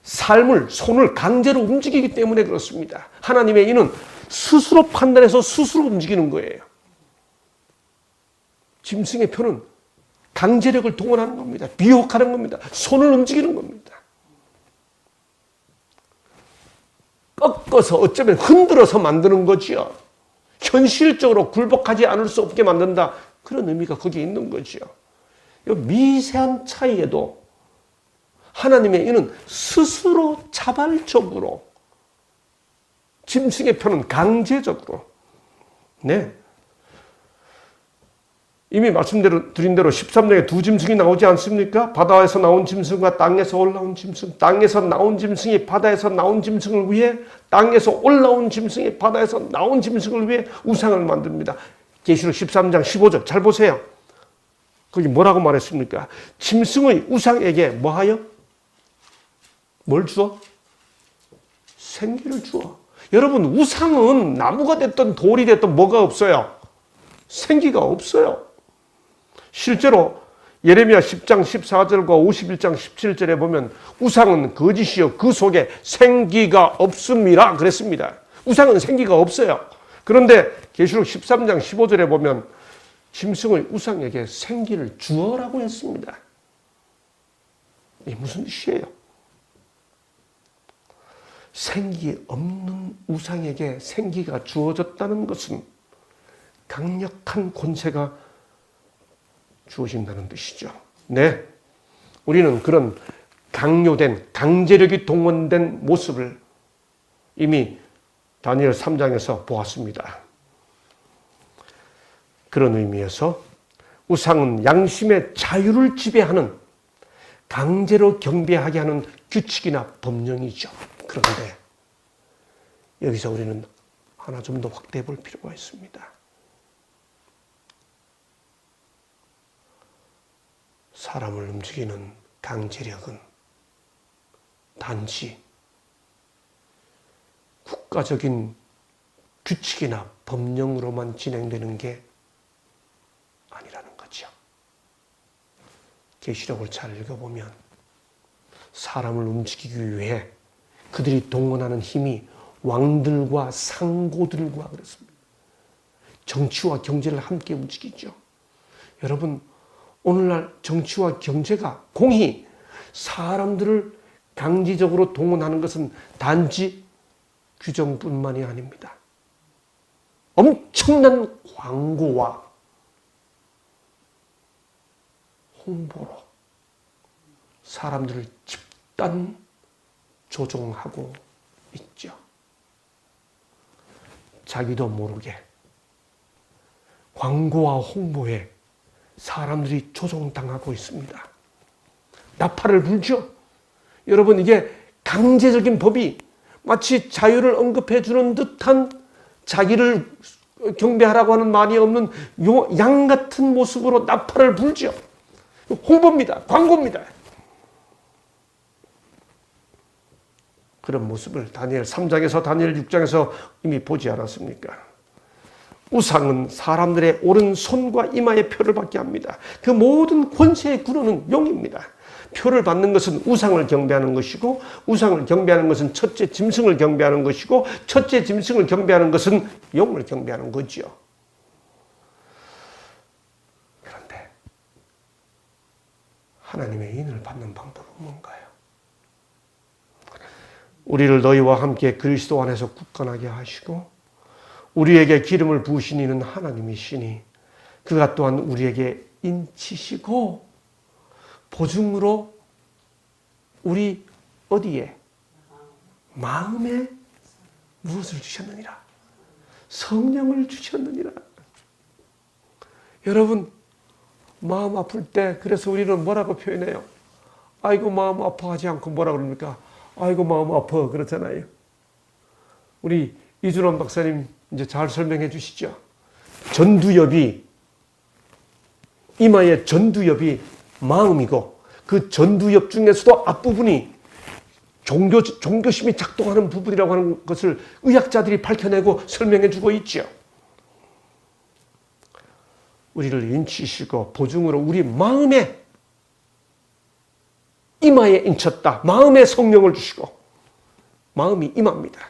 삶을, 손을 강제로 움직이기 때문에 그렇습니다. 하나님의 이는 스스로 판단해서 스스로 움직이는 거예요. 짐승의 표는 강제력을 동원하는 겁니다. 미혹하는 겁니다. 손을 움직이는 겁니다. 꺾어서 어쩌면 흔들어서 만드는 거지요. 현실적으로 굴복하지 않을 수 없게 만든다. 그런 의미가 거기에 있는 거지요. 이 미세한 차이에도 하나님의 이는 스스로 자발적으로 짐승의 표는 강제적으로 이미 말씀드린 대로 13장에 두 짐승이 나오지 않습니까? 바다에서 나온 짐승과 땅에서 올라온 짐승, 땅에서 나온 짐승이 바다에서 나온 짐승을 위해, 땅에서 올라온 짐승이 바다에서 나온 짐승을 위해 우상을 만듭니다. 계시록 13장 15절 잘 보세요. 거기 뭐라고 말했습니까? 짐승의 우상에게 뭐하여? 뭘 주어? 생기를 주어. 여러분, 우상은 나무가 됐든 돌이 됐든 뭐가 없어요? 생기가 없어요. 실제로 예레미야 10장 14절과 51장 17절에 보면 우상은 거짓이요 그 속에 생기가 없습니다 그랬습니다. 우상은 생기가 없어요. 그런데 계시록 13장 15절에 보면 짐승의 우상에게 생기를 주어라고 했습니다. 이게 무슨 뜻이에요? 생기 없는 우상에게 생기가 주어졌다는 것은 강력한 권세가 주어진다는 뜻이죠. 네, 우리는 그런 강요된 강제력이 동원된 모습을 이미 다니엘 3장에서 보았습니다. 그런 의미에서 우상은 양심의 자유를 지배하는 강제로 경배하게 하는 규칙이나 법령이죠. 그런데 여기서 우리는 하나 좀 더 확대해 볼 필요가 있습니다. 사람을 움직이는 강제력은 단지 국가적인 규칙이나 법령으로만 진행되는 게 아니라는 거죠. 계시록을 잘 읽어보면 사람을 움직이기 위해 그들이 동원하는 힘이 왕들과 상고들과 그렇습니다. 정치와 경제를 함께 움직이죠. 여러분, 오늘날 정치와 경제가 공히 사람들을 강제적으로 동원하는 것은 단지 규정뿐만이 아닙니다. 엄청난 광고와 홍보로 사람들을 집단 조종하고 있죠. 자기도 모르게 광고와 홍보에 사람들이 조종당하고 있습니다. 나팔을 불죠. 여러분, 이게 강제적인 법이 마치 자유를 언급해 주는 듯한 자기를 경배하라고 하는 말이 없는 양 같은 모습으로 나팔을 불죠. 홍보입니다. 광고입니다. 그런 모습을 다니엘 3장에서 다니엘 6장에서 이미 보지 않았습니까? 우상은 사람들의 오른손과 이마에 표를 받게 합니다. 그 모든 권세의 근원은 용입니다. 표를 받는 것은 우상을 경배하는 것이고, 우상을 경배하는 것은 첫째 짐승을 경배하는 것이고, 첫째 짐승을 경배하는 것은 용을 경배하는 거지요. 그런데 하나님의 인을 받는 방법은 뭔가요? 우리를 너희와 함께 그리스도 안에서 굳건하게 하시고 우리에게 기름을 부으신 이는 하나님이시니 그가 또한 우리에게 인치시고 보증으로 우리 어디에? 마음에 무엇을 주셨느니라? 성령을 주셨느니라. 여러분, 마음 아플 때 그래서 우리는 뭐라고 표현해요? 아이고 마음 아파하지 않고 뭐라 그럽니까? 아이고 마음 아파 그렇잖아요. 우리 이준원 박사님 이제 잘 설명해 주시죠. 전두엽이, 이마의 전두엽이 마음이고 그 전두엽 중에서도 앞부분이 종교심이 작동하는 부분이라고 하는 것을 의학자들이 밝혀내고 설명해 주고 있죠. 우리를 인치시고 보증으로 우리 마음에, 이마에 인쳤다. 마음에 성령을 주시고, 마음이 이마입니다.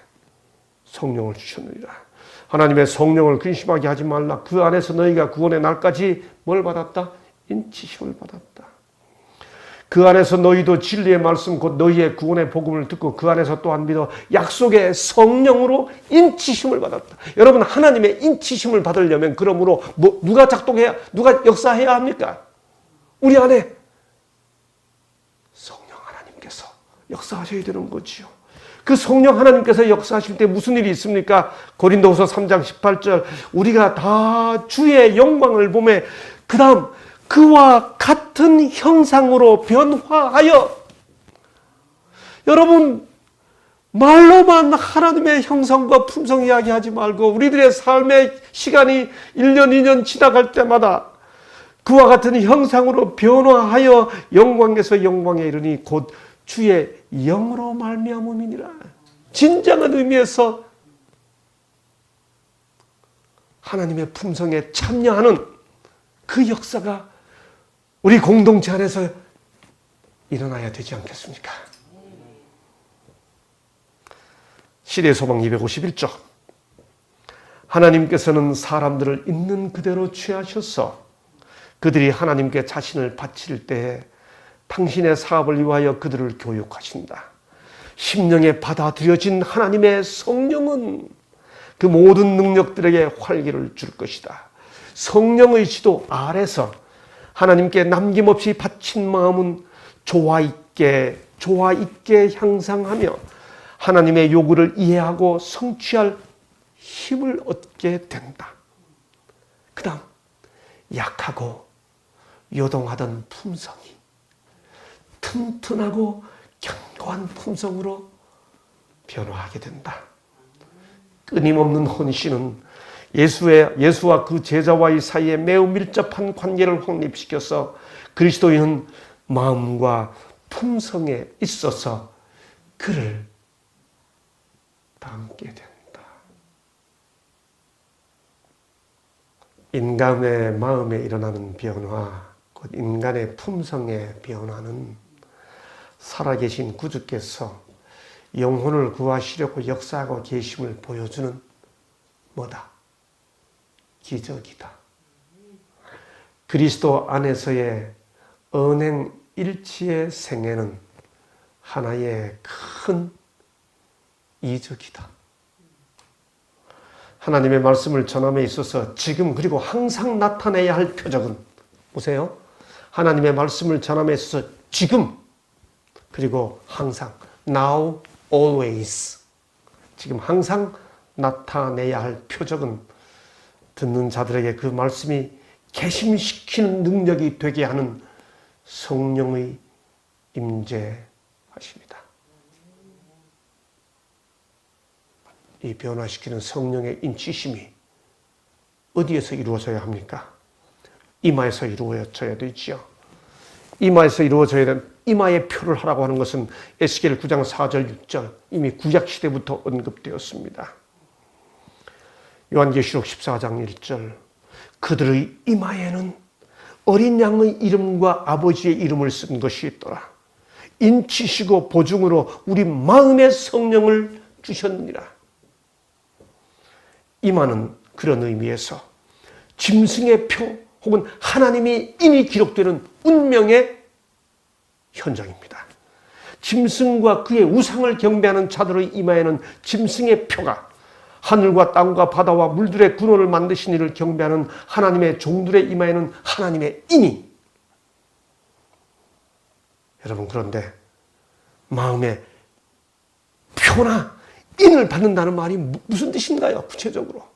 성령을 주셨느니라. 하나님의 성령을 근심하게 하지 말라. 그 안에서 너희가 구원의 날까지 뭘 받았다? 인치심을 받았다. 그 안에서 너희도 진리의 말씀 곧 너희의 구원의 복음을 듣고 그 안에서 또한 믿어 약속의 성령으로 인치심을 받았다. 여러분, 하나님의 인치심을 받으려면 그러므로 누가 작동해야, 누가 역사해야 합니까? 우리 안에 성령 하나님께서 역사하셔야 되는 거지요. 그 성령 하나님께서 역사하실 때 무슨 일이 있습니까? 고린도후서 3장 18절 우리가 다 주의 영광을 보매 그 다음 그와 같은 형상으로 변화하여. 여러분, 말로만 하나님의 형상과 품성 이야기하지 말고 우리들의 삶의 시간이 1년 2년 지나갈 때마다 그와 같은 형상으로 변화하여 영광에서 영광에 이르니 곧 주의 영으로 말미암음이니라. 진정한 의미에서 하나님의 품성에 참여하는 그 역사가 우리 공동체 안에서 일어나야 되지 않겠습니까? 시대의 소망 251쪽. 하나님께서는 사람들을 있는 그대로 취하셔서 그들이 하나님께 자신을 바칠 때에 당신의 사업을 위하여 그들을 교육하신다. 심령에 받아들여진 하나님의 성령은 그 모든 능력들에게 활기를 줄 것이다. 성령의 지도 아래서 하나님께 남김없이 바친 마음은 조화 있게 향상하며 하나님의 요구를 이해하고 성취할 힘을 얻게 된다. 그 다음, 약하고 요동하던 품성이 튼튼하고 견고한 품성으로 변화하게 된다. 끊임없는 헌신은 예수와 그 제자와의 사이에 매우 밀접한 관계를 확립시켜서 그리스도인은 마음과 품성에 있어서 그를 닮게 된다. 인간의 마음에 일어나는 변화, 곧 인간의 품성의 변화는 살아계신 구주께서 영혼을 구하시려고 역사하고 계심을 보여주는 뭐다? 기적이다. 그리스도 안에서의 언행 일치의 생애는 하나의 큰 이적이다. 하나님의 말씀을 전함에 있어서 지금 그리고 항상 나타내야 할 표적은 보세요. 하나님의 말씀을 전함에 있어서 지금 그리고 항상 now, always 지금 항상 나타내야 할 표적은 듣는 자들에게 그 말씀이 개심시키는 능력이 되게 하는 성령의 임재하십니다. 이 변화시키는 성령의 인치심이 어디에서 이루어져야 합니까? 이마에서 이루어져야 되지요. 이마에서 이루어져야 되는 이마의 표를 하라고 하는 것은 에스겔 9장 4절 6절 이미 구약시대부터 언급되었습니다. 요한계시록 14장 1절 그들의 이마에는 어린 양의 이름과 아버지의 이름을 쓴 것이 있더라. 인치시고 보증으로 우리 마음의 성령을 주셨느니라. 이마는 그런 의미에서 짐승의 표 혹은 하나님의 인이 기록되는 운명의 현장입니다. 짐승과 그의 우상을 경배하는 자들의 이마에는 짐승의 표가, 하늘과 땅과 바다와 물들의 근원을 만드신 이를 경배하는 하나님의 종들의 이마에는 하나님의 인이. 여러분, 그런데 마음의 표나 인을 받는다는 말이 무슨 뜻인가요? 구체적으로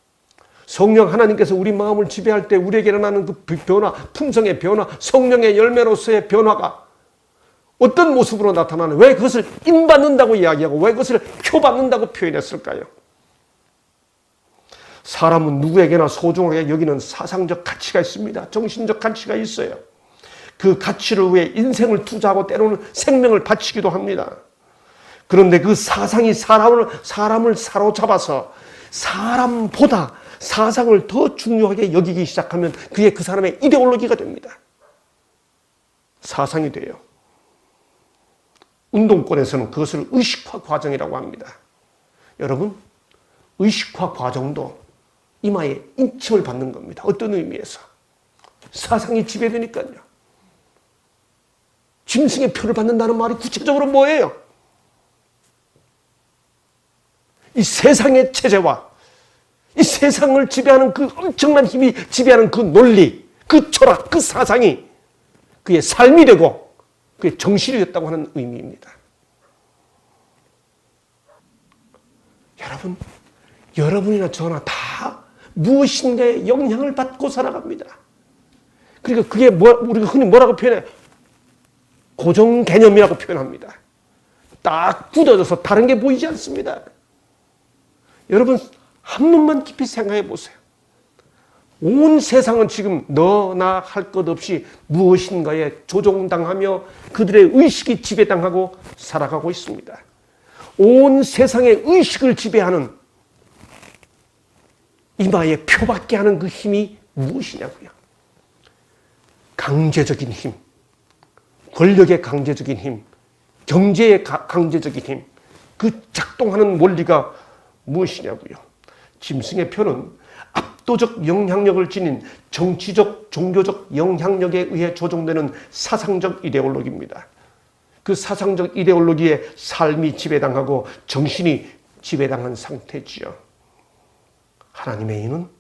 성령 하나님께서 우리 마음을 지배할 때 우리에게 일어나는 그 변화, 품성의 변화, 성령의 열매로서의 변화가 어떤 모습으로 나타나는, 왜 그것을 인받는다고 이야기하고 왜 그것을 표받는다고 표현했을까요? 사람은 누구에게나 소중하게 여기는 사상적 가치가 있습니다. 정신적 가치가 있어요. 그 가치를 위해 인생을 투자하고 때로는 생명을 바치기도 합니다. 그런데 그 사상이 사람을 사로잡아서 사람보다 사상을 더 중요하게 여기기 시작하면 그게 그 사람의 이데올로기가 됩니다. 사상이 돼요. 운동권에서는 그것을 의식화 과정이라고 합니다. 여러분, 의식화 과정도 이마에 인침을 받는 겁니다. 어떤 의미에서? 사상이 지배되니까요. 짐승의 표를 받는다는 말이 구체적으로 뭐예요? 이 세상의 체제와 이 세상을 지배하는 그 엄청난 힘이 지배하는 그 논리, 그 철학, 그 사상이 그의 삶이 되고 그의 정신이 됐다고 하는 의미입니다. 여러분이나 저나 다 무엇인가에 영향을 받고 살아갑니다. 그러니까 그게 우리가 흔히 뭐라고 표현해? 고정 개념이라고 표현합니다. 딱 굳어져서 다른 게 보이지 않습니다. 여러분, 한 번만 깊이 생각해 보세요. 온 세상은 지금 너나 할 것 없이 무엇인가에 조종당하며 그들의 의식이 지배당하고 살아가고 있습니다. 온 세상의 의식을 지배하는 이마에 표받게 하는 그 힘이 무엇이냐고요? 강제적인 힘, 권력의 강제적인 힘, 경제의 강제적인 힘, 그 작동하는 원리가 무엇이냐고요? 짐승의 표는 압도적 영향력을 지닌 정치적, 종교적 영향력에 의해 조종되는 사상적 이데올로기입니다. 그 사상적 이데올로기에 삶이 지배당하고 정신이 지배당한 상태지요. 하나님의 이는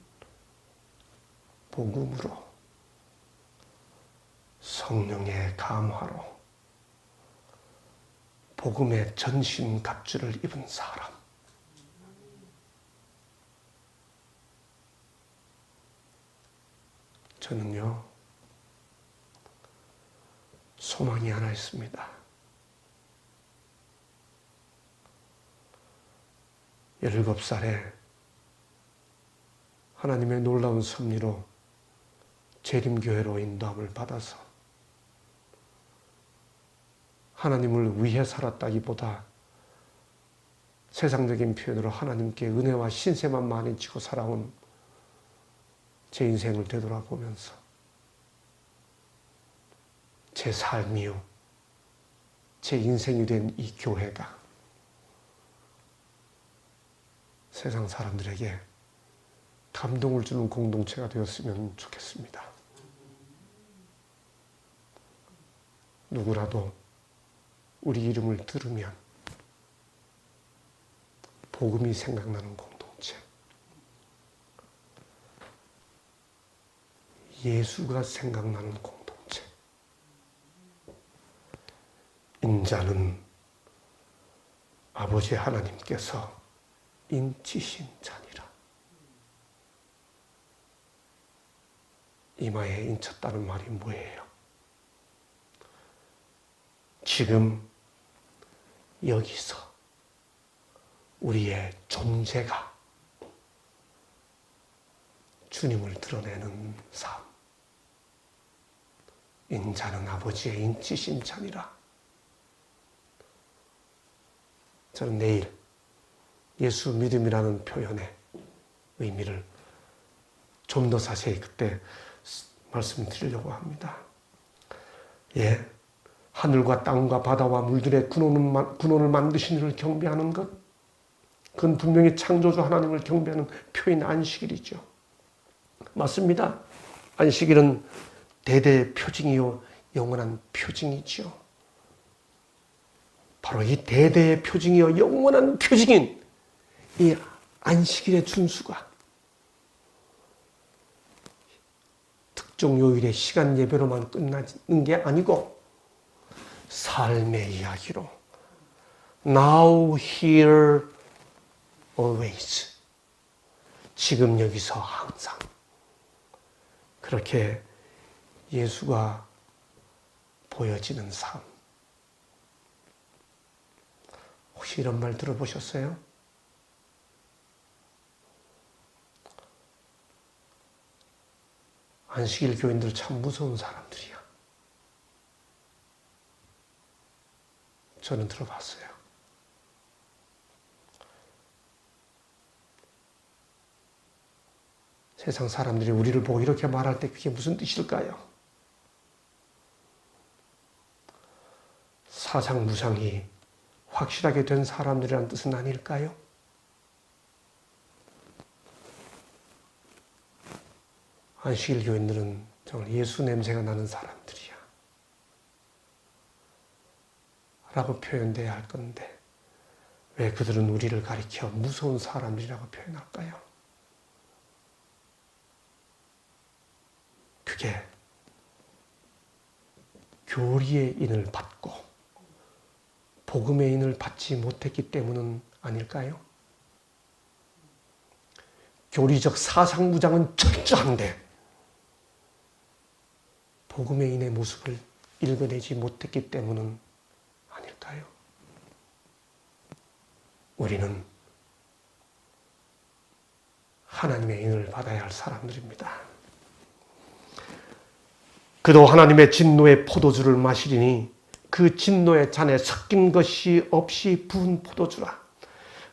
복음으로, 성령의 감화로, 복음의 전신갑주를 입은 사람. 저는요, 소망이 하나 있습니다. 17살에 하나님의 놀라운 섭리로 재림교회로 인도함을 받아서 하나님을 위해 살았다기보다 세상적인 표현으로 하나님께 은혜와 신세만 많이 지고 살아온 제 인생을 되돌아보면서 제 삶이요, 제 인생이 된 이 교회가 세상 사람들에게 감동을 주는 공동체가 되었으면 좋겠습니다. 누구라도 우리 이름을 들으면 복음이 생각나는 공동체, 예수가 생각나는 공동체. 인자는 아버지 하나님께서 인치신 자니라. 이마에 인쳤다는 말이 뭐예요? 지금 여기서 우리의 존재가 주님을 드러내는 삶. 인자는 아버지의 인치신 자니라. 저는 내일 예수 믿음이라는 표현에 의미를 좀 더 자세히 그때 말씀드리려고 합니다. 예, 하늘과 땅과 바다와 물들의 근원을 만드신 이를 경배하는 것, 그건 분명히 창조주 하나님을 경배하는 표인 안식일이죠. 맞습니다. 안식일은 대대의 표징이요 영원한 표징이죠. 바로 이 대대의 표징이요 영원한 표징인 이 안식일의 준수가 특정 요일의 시간 예배로만 끝나는 게 아니고 삶의 이야기로 Now, here, always, 지금 여기서 항상, 그렇게 예수가 보여지는 삶. 혹시 이런 말 들어보셨어요? 안식일 교인들 참 무서운 사람들이야. 저는 들어봤어요. 세상 사람들이 우리를 보고 이렇게 말할 때 그게 무슨 뜻일까요? 사상 무상이 확실하게 된 사람들이란 뜻은 아닐까요? 안식일 교인들은 정말 예수 냄새가 나는 사람들이야 라고 표현돼야 할 건데 왜 그들은 우리를 가리켜 무서운 사람들이라고 표현할까요? 그게 교리의 인을 받고 복음의 인을 받지 못했기 때문은 아닐까요? 교리적 사상무장은 철저한데 복음의 인의 모습을 읽어내지 못했기 때문은 아닐까요? 우리는 하나님의 인을 받아야 할 사람들입니다. 그도 하나님의 진노의 포도주를 마시리니 그 진노의 잔에 섞인 것이 없이 부은 포도주라.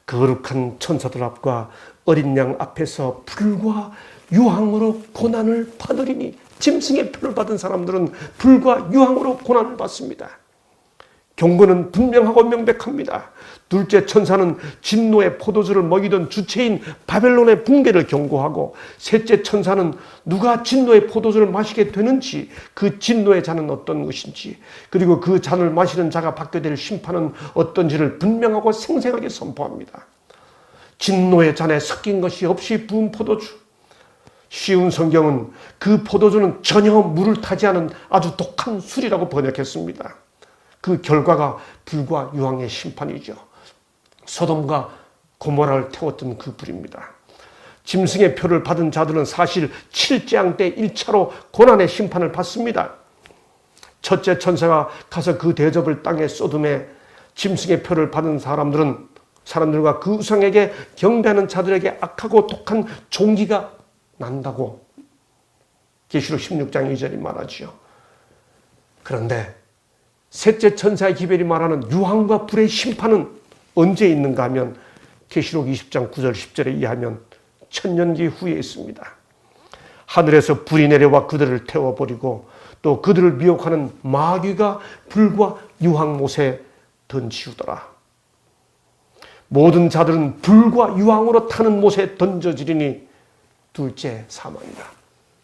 거룩한 천사들 앞과 어린 양 앞에서 불과 유황으로 고난을 받으리니, 짐승의 표를 받은 사람들은 불과 유황으로 고난을 받습니다. 경고는 분명하고 명백합니다. 둘째 천사는 진노의 포도주를 먹이던 주체인 바벨론의 붕괴를 경고하고, 셋째 천사는 누가 진노의 포도주를 마시게 되는지, 그 진노의 잔은 어떤 것인지, 그리고 그 잔을 마시는 자가 받게 될 심판은 어떤지를 분명하고 생생하게 선포합니다. 진노의 잔에 섞인 것이 없이 부은 포도주. 쉬운 성경은 그 포도주는 전혀 물을 타지 않은 아주 독한 술이라고 번역했습니다. 그 결과가 불과 유황의 심판이죠. 소돔과 고모라를 태웠던 그 불입니다. 짐승의 표를 받은 자들은 사실 7재앙 때 1차로 고난의 심판을 받습니다. 첫째 천사가 가서 그 대접을 땅에 쏟음에 짐승의 표를 받은 사람들과 그 우상에게 경배하는 자들에게 악하고 독한 종기가 난다고 계시록 16장 2절이 말하지요. 그런데 셋째 천사의 기별이 말하는 유황과 불의 심판은 언제 있는가 하면 계시록 20장 9절 10절에 의하면 천년기 후에 있습니다. 하늘에서 불이 내려와 그들을 태워버리고 또 그들을 미혹하는 마귀가 불과 유황못에 던지우더라. 모든 자들은 불과 유황으로 타는 못에 던져지리니 둘째 사망이다.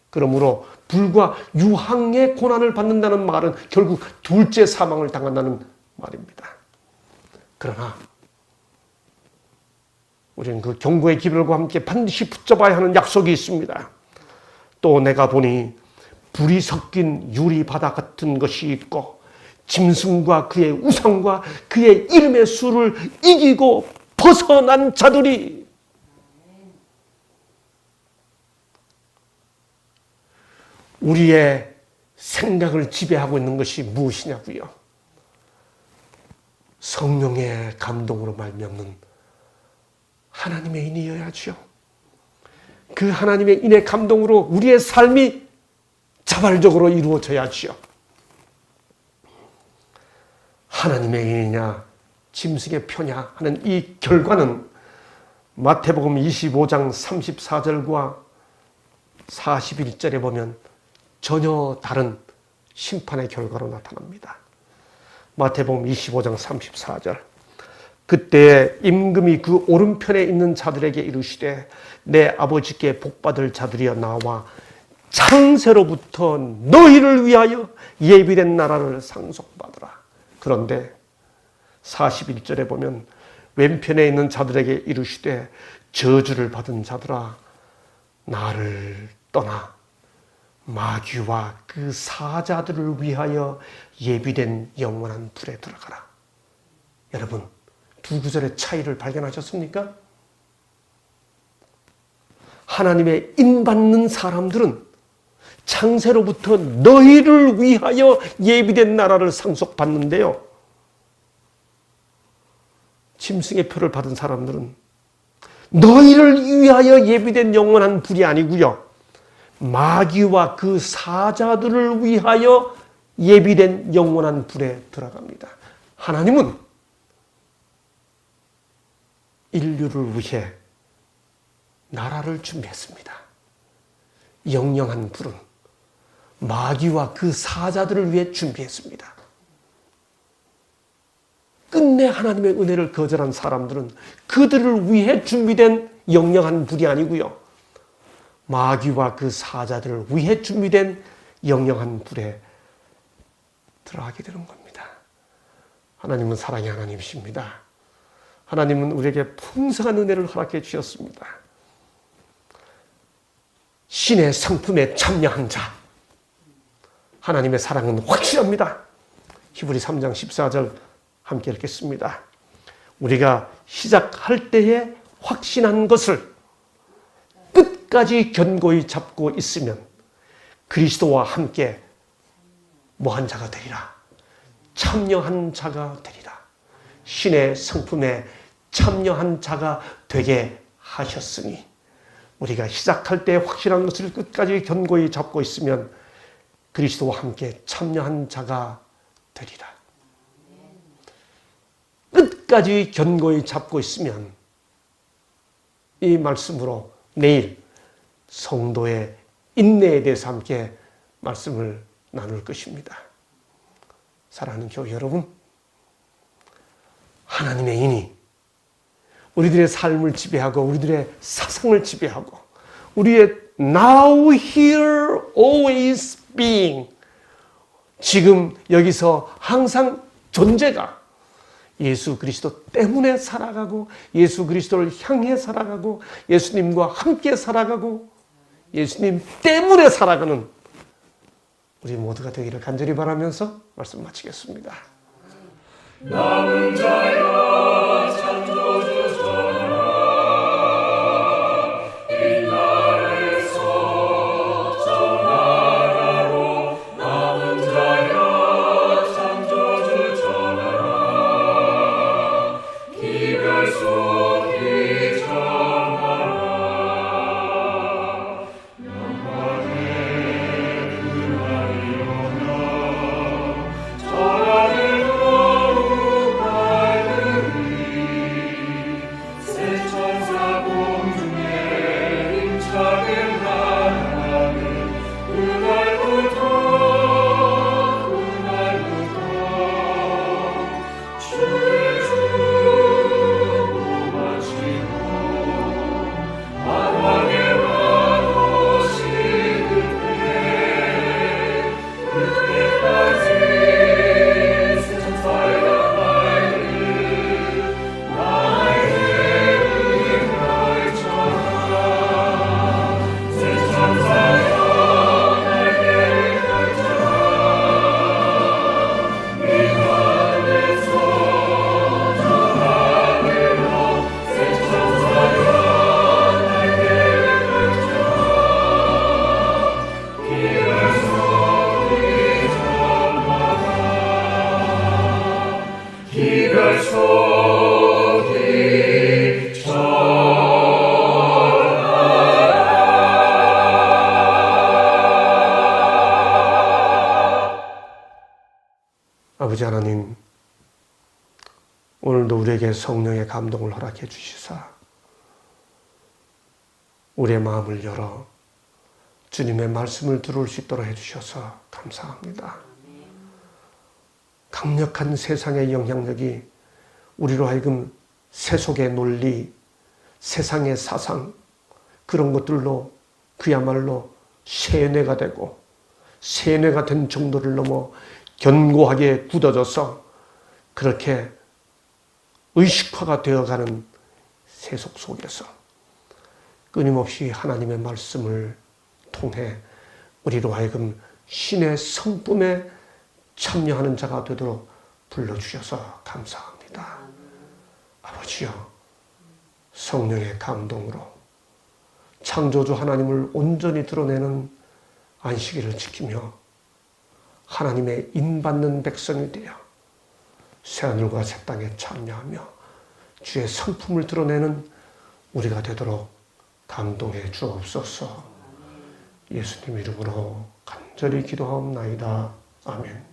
그러므로 불과 유황의 고난을 받는다는 말은 결국 둘째 사망을 당한다는 말입니다. 그러나 우리는 그 경고의 기별과 함께 반드시 붙잡아야 하는 약속이 있습니다. 또 내가 보니 불이 섞인 유리바다 같은 것이 있고 짐승과 그의 우상과 그의 이름의 수를 이기고 벗어난 자들이, 우리의 생각을 지배하고 있는 것이 무엇이냐고요? 성령의 감동으로 말미암는 하나님의 인이어야죠. 그 하나님의 인의 감동으로 우리의 삶이 자발적으로 이루어져야죠. 하나님의 인이냐 짐승의 표냐 하는 이 결과는 마태복음 25장 34절과 41절에 보면 전혀 다른 심판의 결과로 나타납니다. 마태복음 25장 34절. 그때 임금이 그 오른편에 있는 자들에게 이르시되 내 아버지께 복받을 자들이여 나와 창세로부터 너희를 위하여 예비된 나라를 상속받으라. 그런데 41절에 보면 왼편에 있는 자들에게 이르시되 저주를 받은 자들아 나를 떠나 마귀와 그 사자들을 위하여 예비된 영원한 불에 들어가라. 여러분, 두 구절의 차이를 발견하셨습니까? 하나님의 인받는 사람들은 창세로부터 너희를 위하여 예비된 나라를 상속받는데요. 짐승의 표를 받은 사람들은 너희를 위하여 예비된 영원한 불이 아니고요. 마귀와 그 사자들을 위하여 예비된 영원한 불에 들어갑니다. 하나님은 인류를 위해 나라를 준비했습니다. 영영한 불은 마귀와 그 사자들을 위해 준비했습니다. 끝내 하나님의 은혜를 거절한 사람들은 그들을 위해 준비된 영영한 불이 아니고요. 마귀와 그 사자들을 위해 준비된 영영한 불에 들어가게 되는 겁니다. 하나님은 사랑의 하나님이십니다. 하나님은 우리에게 풍성한 은혜를 허락해 주셨습니다. 신의 성품에 참여한 자. 하나님의 사랑은 확실합니다. 히브리 3장 14절 함께 읽겠습니다. 우리가 시작할 때에 확신한 것을 끝까지 견고히 잡고 있으면 그리스도와 함께 뭐한 자가 되리라. 참여한 자가 되리라. 신의 성품에 참여한 자가 되게 하셨으니 우리가 시작할 때 확실한 것을 끝까지 견고히 잡고 있으면 그리스도와 함께 참여한 자가 되리라. 끝까지 견고히 잡고 있으면 이 말씀으로 내일 성도의 인내에 대해서 함께 말씀을 나눌 것입니다. 사랑하는 교회 여러분, 하나님의 인이 우리들의 삶을 지배하고 우리들의 사상을 지배하고 우리의 now, here, always being, 지금 여기서 항상 존재가 예수 그리스도 때문에 살아가고 예수 그리스도를 향해 살아가고 예수님과 함께 살아가고 예수님 때문에 살아가는 우리 모두가 되기를 간절히 바라면서 말씀 마치겠습니다. 남은 자여 창조주 전하라 이 나라에서 전하라로 남은 자여 창조주 전하라 기별 속이 전하라 영광의 그날이 오며 전하를 더욱 밝으니 새 천사 공중에 힘차게 나가는 그날부터 주의 주고 마치고 만왕의 왕 오실 그때까지 새 천사가 밝은 나의 은혜를 전하 새 천사여 날개를 펼쳐라 네 하늘에서 전하늘로 새 천사여 날개를 펼쳐라 기별 속이 전하라 기별 속이 아버지 하나님, 오늘도 우리에게 성령의 감동을 허락해 주시사 우리의 마음을 열어 주님의 말씀을 들을 수 있도록 해주셔서 감사합니다. 강력한 세상의 영향력이 우리로 하여금 세속의 논리, 세상의 사상, 그런 것들로 그야말로 세뇌가 되고 세뇌가 된 정도를 넘어 견고하게 굳어져서 그렇게 의식화가 되어가는 세속 속에서 끊임없이 하나님의 말씀을 통해 우리로 하여금 신의 성품에 참여하는 자가 되도록 불러주셔서 감사합니다. 아버지여, 성령의 감동으로 창조주 하나님을 온전히 드러내는 안식일을 지키며 하나님의 인받는 백성이 되어 새하늘과 새 땅에 참여하며 주의 성품을 드러내는 우리가 되도록 감동해 주옵소서. 예수님 이름으로 간절히 기도하옵나이다. 아멘.